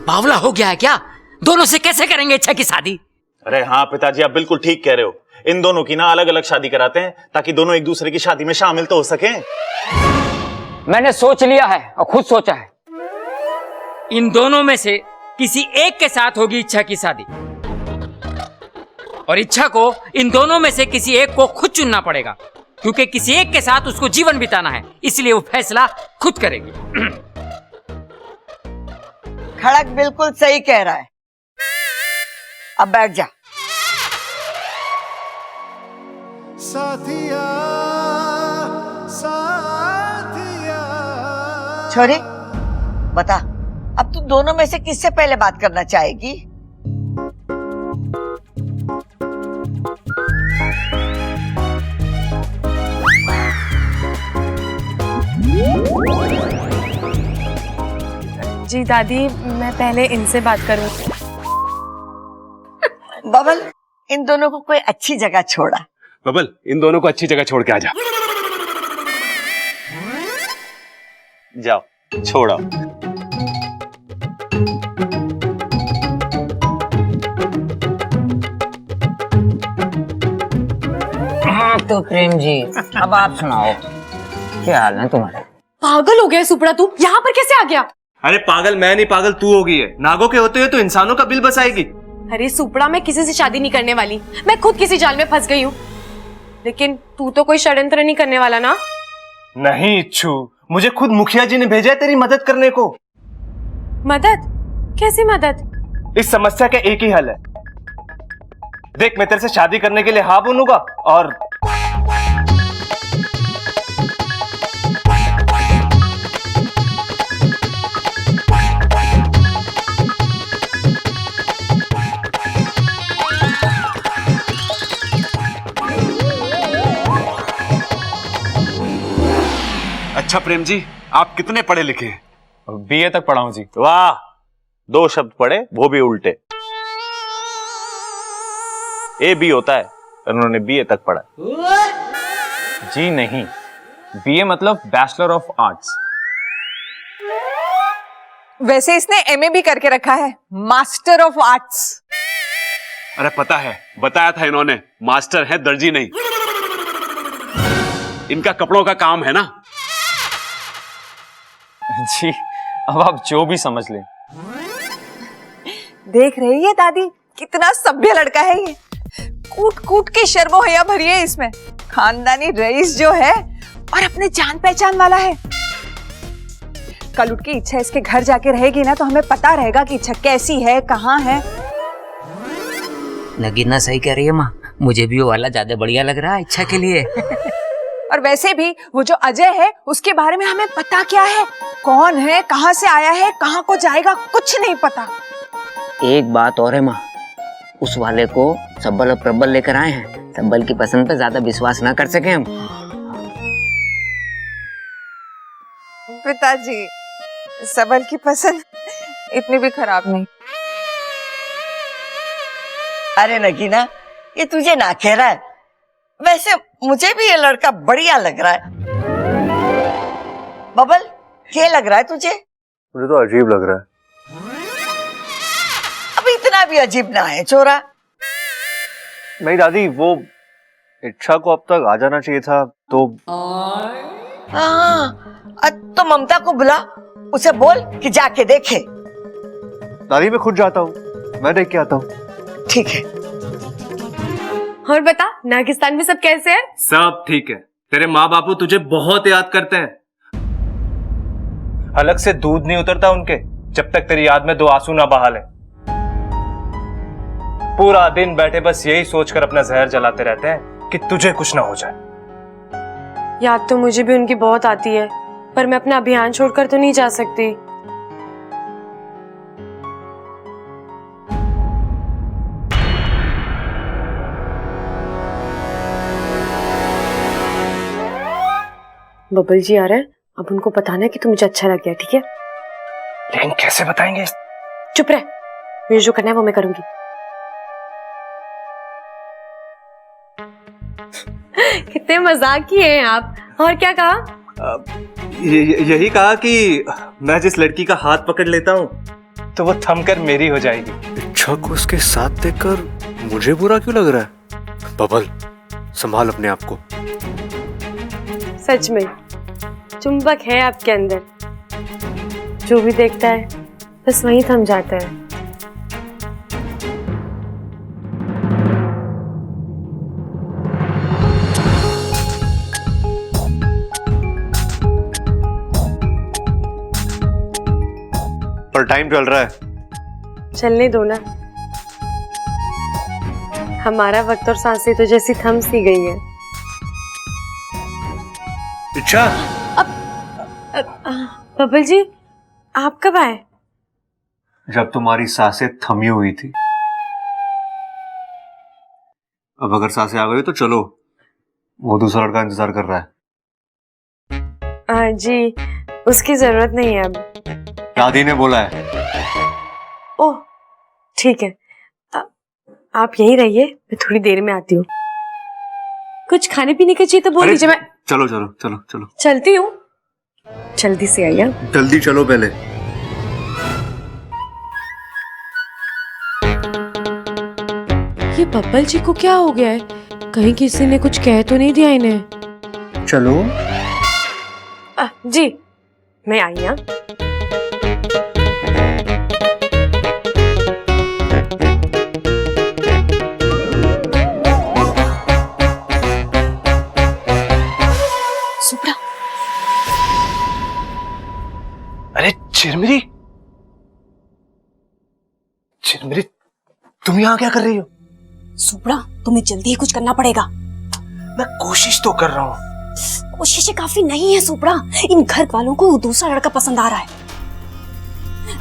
बावला हो गया है क्या? दोनों से कैसे करेंगे इच्छा की शादी? अरे हाँ पिताजी, आप बिल्कुल ठीक कह रहे हो। इन दोनों की ना अलग अलग शादी कराते हैं ताकि दोनों एक दूसरे की शादी में शामिल तो हो सके। मैंने सोच लिया है और खुद सोचा है, इन दोनों में से किसी एक के साथ होगी इच्छा की शादी, और इच्छा को इन दोनों में से किसी एक को खुद चुनना पड़ेगा, क्योंकि किसी एक के साथ उसको जीवन बिताना है, इसलिए वो फैसला खुद करेगी। खड़क बिल्कुल सही कह रहा है। अब बैठ जा। साथिया साथिया। छोरी बता, अब तू दोनों में से किससे पहले बात करना चाहेगी? जी दादी, मैं पहले इनसे बात करूं। बबल, इन दोनों को कोई अच्छी जगह छोड़ा। बबल, इन दोनों को अच्छी जगह छोड़ के आ जा। जाओ, छोड़ो। हाँ तो प्रेम जी, अब आप सुनाओ, क्या हाल है तुम्हारे? पागल हो गया सुपड़ा, तू यहाँ पर कैसे आ गया? अरे पागल मैं नहीं, पागल तू हो गई है। नागों के होते हुए तो इंसानों का बिल बसाएगी। अरे सुपड़ा, मैं किसी से शादी नहीं करने वाली, मैं खुद किसी जाल में फंस गई हूँ। लेकिन तू तो कोई षड्यंत्र नहीं करने वाला ना? नहीं इच्छू, मुझे खुद मुखिया जी ने भेजा है तेरी मदद करने को। मदद? कैसी मदद? इस समस्या का एक ही हल है। देख, मैं तेरे से शादी करने के लिए हाँ बोलूंगा और अच्छा प्रेम जी, आप कितने पढ़े लिखे हैं? बीए तक पढ़ा हूं जी। वाह, 2 शब्द पढ़े, वो भी उल्टे। ए बी होता है, उन्होंने बीए तक पढ़ा। जी नहीं, बीए मतलब बैचलर ऑफ आर्ट्स। वैसे इसने एमए भी करके रखा है, मास्टर ऑफ आर्ट्स। अरे पता है, बताया था इन्होंने, मास्टर है, दर्जी नहीं। इनका कपड़ों का काम है ना। जी, अब आप जो भी समझ लें। देख रही है दादी, कितना सभ्य लड़का है ये। कूट कूट के शर्मो हया भरी है इसमें। खानदानी रईस जो है और अपने जान पहचान वाला है। कल उठ के इच्छा इसके घर जाके रहेगी ना तो हमें पता रहेगा कि इच्छा कैसी है, कहाँ है। नगीना सही कह रही है माँ, मुझे भी वो वाला ज्यादा बढ़िया लग रहा है इच्छा के लिए। और वैसे भी वो जो अजय है उसके बारे में हमें पता क्या है, कौन है, कहाँ से आया है, कहाँ को जाएगा, कुछ नहीं पता। एक बात और है माँ, उस वाले को सब्बल और प्रबल लेकर आए हैं, सब्बल की पसंद पे ज्यादा विश्वास ना कर सके हम। पिताजी, सबल की पसंद इतनी भी खराब नहीं। अरे नगीना, ये तुझे ना कह रहा है, वैसे मुझे भी ये लड़का बढ़िया लग रहा है। बबल, क्या लग रहा है तुझे? मुझे तो अजीब लग रहा है। अब इतना भी अजीब ना है छोरा। नहीं दादी, वो इच्छा को अब तक आ जाना चाहिए था तो। हाँ, तो ममता को बुला, उसे बोल कि जाके देखे। दादी मैं खुद जाता हूँ, मैं देख के आता हूँ। ठीक है। और बता, नागिस्तान में सब कैसे हैं? सब ठीक है। तेरे माँ बापू तुझे बहुत याद करते हैं। हलक से दूध नहीं उतरता उनके जब तक तेरी याद में 2 आंसू ना बहा ले। पूरा दिन बैठे बस यही सोचकर अपना जहर जलाते रहते हैं कि तुझे कुछ ना हो जाए। याद तो मुझे भी उनकी बहुत आती है, पर मैं अपना अभियान छोड़कर तो नहीं जा सकती। बबल जी आ रहे हैं, अब उनको बताना है कि तू मुझे अच्छा लग गया, ठीक है? लेकिन कैसे बताएंगे? चुप रह, मुझे जो करना है वो मैं करूंगी। कितने मजाकी हैं आप। और क्या कहा? यही कहा कि मैं जिस लड़की का हाथ पकड़ लेता हूँ तो वो थमकर मेरी हो जाएगी। इच्छा को उसके साथ देखकर मुझे बुरा क्यों लग रहा है? बबल, संभाल अपने आप को। सच में चुंबक है आपके अंदर, जो भी देखता है बस वहीं थम जाता है। पर टाइम चल रहा है। चलने दो ना, हमारा वक्त और सांसें तो जैसी थम सी गई है। इच्छा, बबल जी आप कब आए? जब तुम्हारी सांसें थमी हुई थी। अब अगर सांसें आ गई तो चलो, वो दूसरा लड़का इंतजार कर रहा है। जी उसकी जरूरत नहीं है अब, दादी ने बोला है। ओह ठीक है, आप यहीं रहिए, मैं थोड़ी देर में आती हूँ। कुछ खाने पीने का चाहिए तो बोल दीजिए। मैं चलो चलो चलो चलो चलती हूँ, जल्दी से आइए। जल्दी चलो पहले। ये बब्बल जी को क्या हो गया है? कहीं किसी ने कुछ कह तो नहीं दिया इन्हें? चलो। जी मैं आई। यहाँ सुप्रा, अरे चिरमिरी, चिरमिरी तुम यहाँ क्या कर रही हो? सुप्रा तुम्हें जल्दी ही कुछ करना पड़ेगा। मैं कोशिश तो कर रहा हूँ। कोशिशें काफी नहीं है सुप्रा, इन घर वालों को वो दूसरा लड़का पसंद आ रहा है।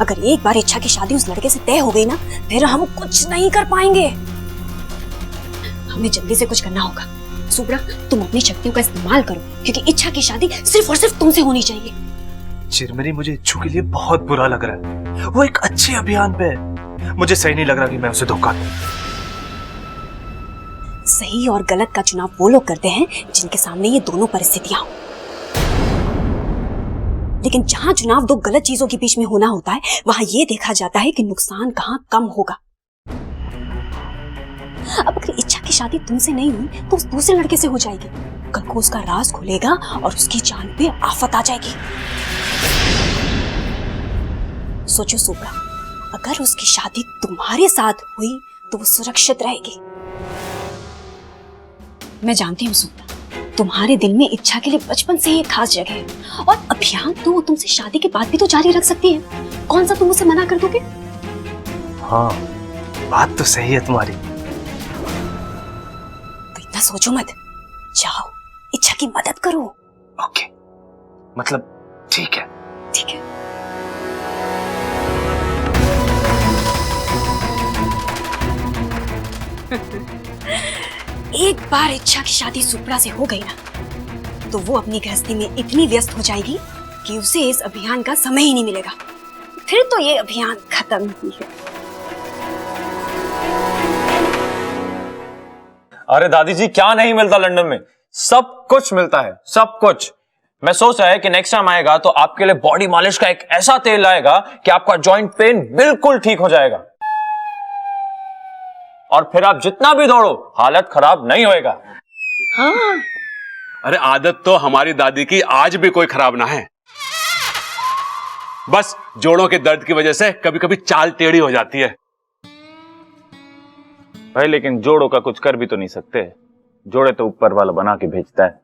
अगर एक बार इच्छा की शादी उस लड़के से तय हो गई ना, फिर हम कुछ नहीं कर पाएंगे। हमें जल्दी से कुछ करना होगा। सुप्रा तुम अपनी शक्तियों का इस्तेमाल करो, क्योंकि इच्छा की शादी सिर्फ और सिर्फ तुमसे होनी चाहिए। चिरमिरी मुझे इच्छू के लिए बहुत बुरा लग रहा है, वो एक अच्छे अभियान पे है। मुझे सही नहीं लग रहा कि मैं उसे धोखा दूं। सही और गलत का चुनाव वो लोग करते हैं जिनके सामने ये दोनों परिस्थितियां हो। लेकिन जहां चुनाव 2 गलत चीजों के बीच में होना होता है, वहां ये देखा जाता है कि नुकसान कहां कम होगा। अब अगर इच्छा की शादी तुमसे नहीं हुई तो उस दूसरे लड़के से हो जाएगी। कल को उसका राज खुलेगा और उसकी जान पे आफत आ जाएगी। सोचो सुप्रा, अगर उसकी शादी तुम्हारे साथ हुई तो वो सुरक्षित रहेगी। मैं जानती हूँ सुप्रा, तुम्हारे दिल में इच्छा के लिए बचपन से ही एक खास जगह है, और अभियान तो वो तुमसे शादी के बाद भी तो जारी रख सकती है। कौन सा तुम उसे मना कर दोगे? हाँ, बात तो सही है तुम्हारी। तो इतना सोचो मत, जाओ इच्छा की मदद करो। ओके, मतलब ठीक है। ठीक है। एक बार इच्छा की शादी सुपड़ा से हो गई ना, तो वो अपनी गृहस्थी में इतनी व्यस्त हो जाएगी कि उसे इस अभियान का समय ही नहीं मिलेगा। फिर तो ये अभियान खत्म ही है। अरे दादी जी, क्या नहीं मिलता लंदन में? सब कुछ मिलता है, सब कुछ। मैं सोच रहा है कि नेक्स्ट टाइम आएगा तो आपके लिए बॉडी मालिश का एक ऐसा तेल लाएगा कि आपका जॉइंट पेन बिल्कुल ठीक हो जाएगा, और फिर आप जितना भी दौड़ो हालत खराब नहीं होएगा। हाँ। अरे आदत तो हमारी दादी की आज भी कोई खराब ना है, बस जोड़ों के दर्द की वजह से कभी कभी चाल टेढ़ी हो जाती है। भाई लेकिन जोड़ों का कुछ कर भी तो नहीं सकते, जोड़े तो ऊपर वाला बना के भेजता है।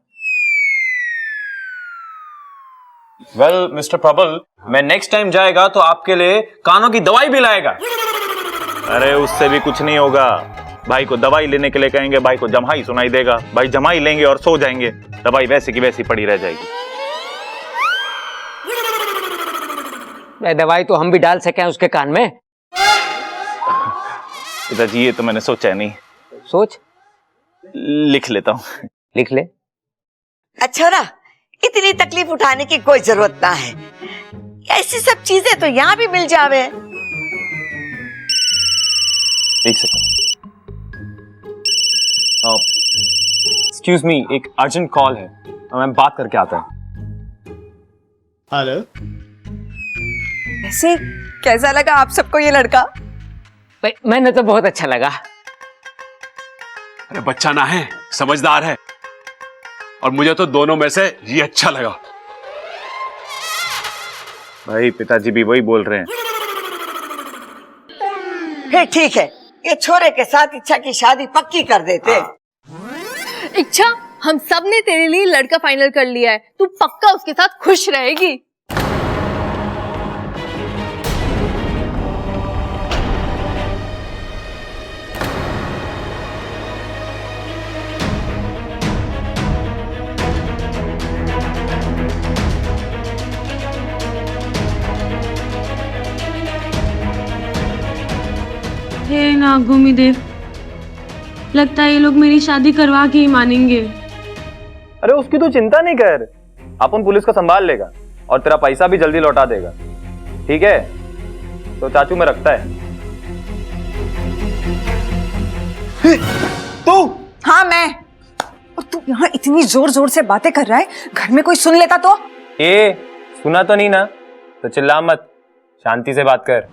वेल मिस्टर प्रबल, मैं नेक्स्ट टाइम जाएगा तो आपके लिए कानों की दवाई भी लाएगा। अरे उससे भी कुछ नहीं होगा, भाई को दवाई लेने के लिए कहेंगे, भाई को जम्हाई सुनाई देगा, भाई जम्हाई लेंगे और सो जाएंगे, दवाई वैसी की वैसी पड़ी रह जाएगी। दवाई तो हम भी डाल सके उसके कान में। पिताजी ये तो मैंने सोचा नहीं। सोच, लिख लेता हूँ। लिख ले। अच्छा ना, इतनी तकलीफ उठाने की कोई जरूरत ना है, ऐसी सब चीजें तो यहाँ भी मिल जावे। एक सेकंड, एक्सक्यूज मी, एक अर्जेंट कॉल है, मैं बात करके आता हूँ। हेलो। वैसे कैसा लगा आप सबको ये लड़का? भाई मैंने तो बहुत अच्छा लगा। अरे बच्चा ना है, समझदार है, और मुझे तो दोनों में से ये अच्छा लगा। भाई पिताजी भी वही बोल रहे हैं। फिर ठीक है, ये छोरे के साथ इच्छा की शादी पक्की कर देते। इच्छा, हम सब ने तेरे लिए लड़का फाइनल कर लिया है, तू पक्का उसके साथ खुश रहेगी। हे नागभूमि देव, लगता है ये लोग मेरी शादी करवा के ही मानेंगे। अरे उसकी तू चिंता नहीं कर, अपन पुलिस को संभाल लेगा और तेरा पैसा भी जल्दी लौटा देगा, ठीक है? तो चाचू में रखता है। तू? हाँ मैं। और तू यहाँ इतनी जोर जोर से बातें कर रहा है, घर में कोई सुन लेता तो? ए, सुना तो नहीं ना? तो चिल्ला मत, शांति से बात कर।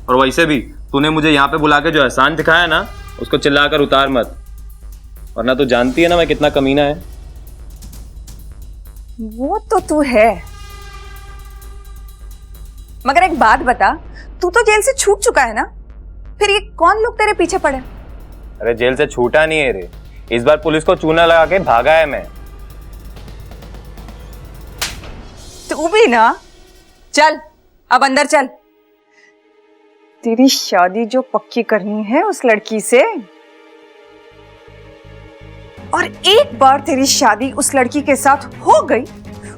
और वैसे भी तूने मुझे यहाँ पे बुला के जो एहसान दिखाया ना, उसको चिल्लाकर उतार मत, वरना तू जानती है ना मैं कितना कमीना है। वो तो तू है, मगर एक बात बता, तू तो जेल से छूट चुका है ना, फिर ये कौन लोग तेरे पीछे पड़े? अरे जेल से छूटा नहीं है रे, इस बार पुलिस को चूना लगा के भागा है मैं। तू भी ना, चल अब अंदर चल, तेरी शादी जो पक्की करनी है उस लड़की से, और एक बार तेरी शादी उस लड़की के साथ हो गई,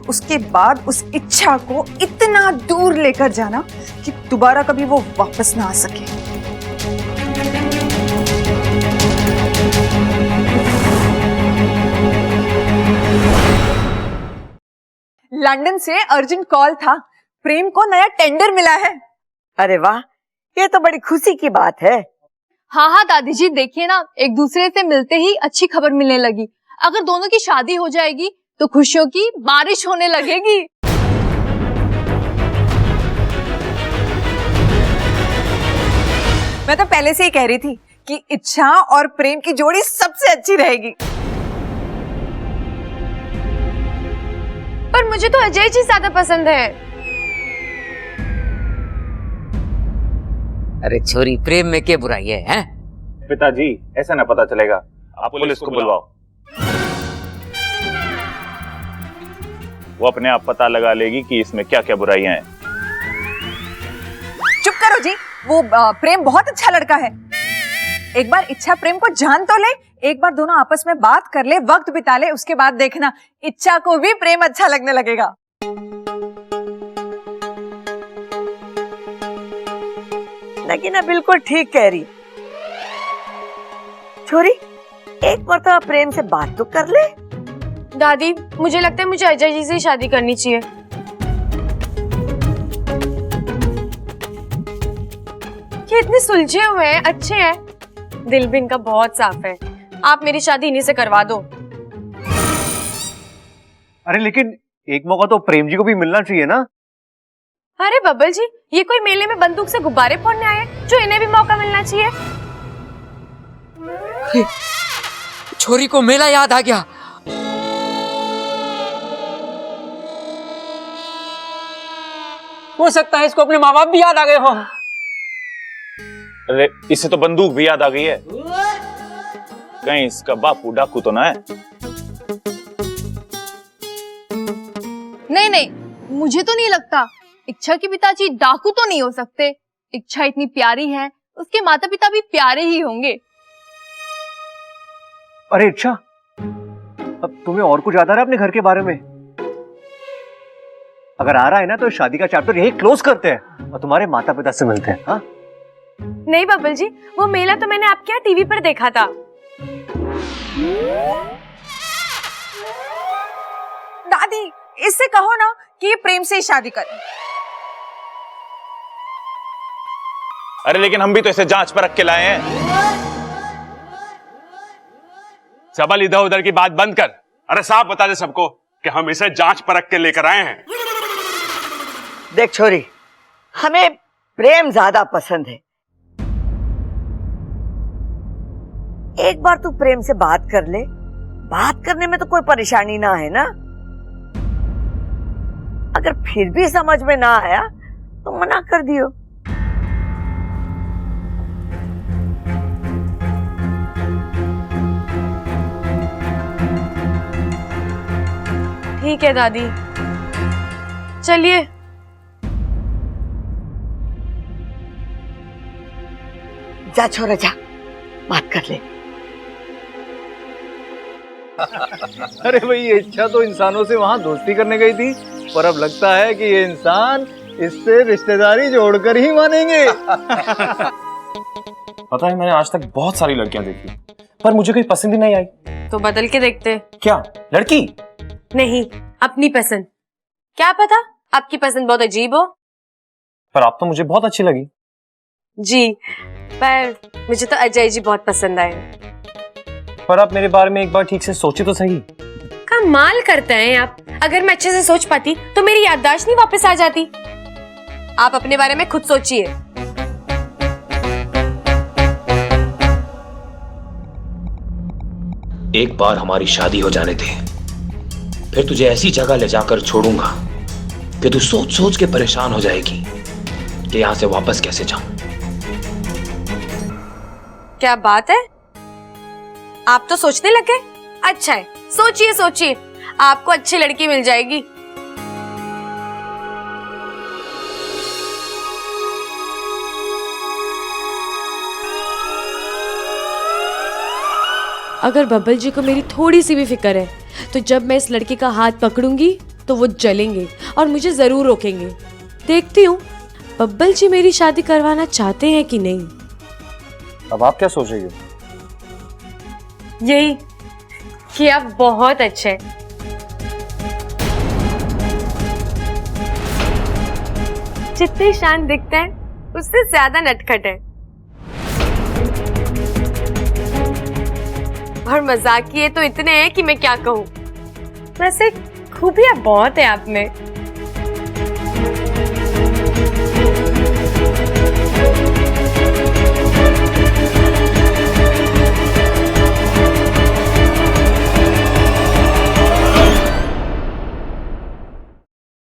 उसके बाद उस इच्छा को इतना दूर लेकर जाना कि दोबारा कभी वो वापस ना आ सके। लंदन से अर्जेंट कॉल था, प्रेम को नया टेंडर मिला है। अरे वाह, ये तो बड़ी खुशी की बात है। हाँ हाँ दादी जी, देखिए ना, एक दूसरे से मिलते ही अच्छी खबर मिलने लगी। अगर दोनों की शादी हो जाएगी तो खुशियों की बारिश होने लगेगी। मैं तो पहले से ही कह रही थी कि इच्छा और प्रेम की जोड़ी सबसे अच्छी रहेगी। पर मुझे तो अजय जी ज्यादा पसंद है। अरे छोरी, प्रेम में क्या बुराई है, हैं? पिताजी ऐसा ना पता चलेगा, आप पुलिस को बुलवाओ। वो अपने आप पता लगा लेगी कि इसमें क्या क्या बुराइयां हैं। चुप करो जी, वो प्रेम बहुत अच्छा लड़का है। एक बार इच्छा प्रेम को जान तो ले, एक बार दोनों आपस में बात कर ले, वक्त बिता ले, उसके बाद देखना इच्छा को भी प्रेम अच्छा लगने लगेगा। नगीना बिल्कुल ठीक कह रही। छोरी, एक मर्तबा प्रेम से बात तो कर ले। दादी, मुझे लगता है मुझे अजय जी से ही शादी करनी चाहिए। ये इतने सुलझे हुए हैं, अच्छे हैं, दिल भी इनका बहुत साफ है। आप मेरी शादी इन्हीं से करवा दो। अरे लेकिन एक मौका तो प्रेम जी को भी मिलना चाहिए ना। अरे बब्बल जी, ये कोई मेले में बंदूक से गुब्बारे फोड़ने आए जो इन्हें भी मौका मिलना चाहिए। छोरी को मेला याद आ गया। हो सकता है इसको अपने माँ बाप भी याद आ गए हो। अरे इसे तो बंदूक भी याद आ गई है। कहीं इसका बापू डाकू तो ना है? नहीं नहीं, मुझे तो नहीं लगता। इच्छा के पिताजी डाकू तो नहीं हो सकते। इच्छा इतनी प्यारी है, उसके माता पिता भी प्यारे ही होंगे। अरे इच्छा, अब तुम्हें और कुछ याद आ रहा है अपने घर के बारे में? अगर आ रहा है ना तो शादी का चैप्टर यही क्लोज करते हैं और तुम्हारे माता पिता से मिलते हैं। हाँ? नहीं बब्बल जी, वो मेला तो मैंने आपके यहाँ टीवी पर देखा था। दादी, इससे कहो ना कि ये प्रेम से ही शादी करे। अरे लेकिन हम भी तो इसे जांच पर रख के लाए हैं। सबल इधर उधर की बात बंद कर। अरे साफ बता दे सबको कि हम इसे जांच परख के लेकर आए हैं। देख छोरी, हमें प्रेम ज्यादा पसंद है। एक बार तू प्रेम से बात कर ले, बात करने में तो कोई परेशानी ना है ना। अगर फिर भी समझ में ना आया तो मना कर दियो। ठीक है दादी, चलिए। जा छोरा जा, बात कर ले। अरे भाई, ये इच्छा तो इंसानों से वहां दोस्ती करने गई थी, पर अब लगता है कि ये इंसान इससे रिश्तेदारी जोड़कर ही मानेंगे। पता है, मैंने आज तक बहुत सारी लड़कियां देखी, पर मुझे कोई पसंद ही नहीं आई। तो बदल के देखते। क्या लड़की? नहीं, अपनी पसंद। क्या पता आपकी पसंद बहुत अजीब हो। पर आप तो मुझे बहुत अच्छी लगी। जी, पर मुझे तो अजय जी बहुत पसंद आए। पर आप मेरे बारे में एक बार ठीक से सोचे तो सही। कमाल करते हैं आप। अगर मैं अच्छे से सोच पाती तो मेरी याददाश्त नहीं वापस आ जाती। आप अपने बारे में खुद सोचिए। एक बार हमारी शादी हो जाने दे, फिर तुझे ऐसी जगह ले जाकर छोड़ूंगा कि तू सोच सोच के परेशान हो जाएगी कि यहां से वापस कैसे जाऊं। क्या बात है, आप तो सोचने लगे। अच्छा है, सोचिए सोचिए, आपको अच्छी लड़की मिल जाएगी। अगर बब्बल जी को मेरी थोड़ी सी भी फिक्र है तो जब मैं इस लड़की का हाथ पकड़ूंगी तो वो जलेंगे और मुझे जरूर रोकेंगे। देखती हूँ बब्बल जी मेरी शादी करवाना चाहते हैं कि नहीं। अब आप क्या सोच रही हो? यही कि आप बहुत अच्छे हैं। जितने शांत दिखते हैं उससे ज्यादा नटखट है और मजाकिये तो इतने हैं कि मैं क्या कहूँ। वैसे खूबियां बहुत है आप में।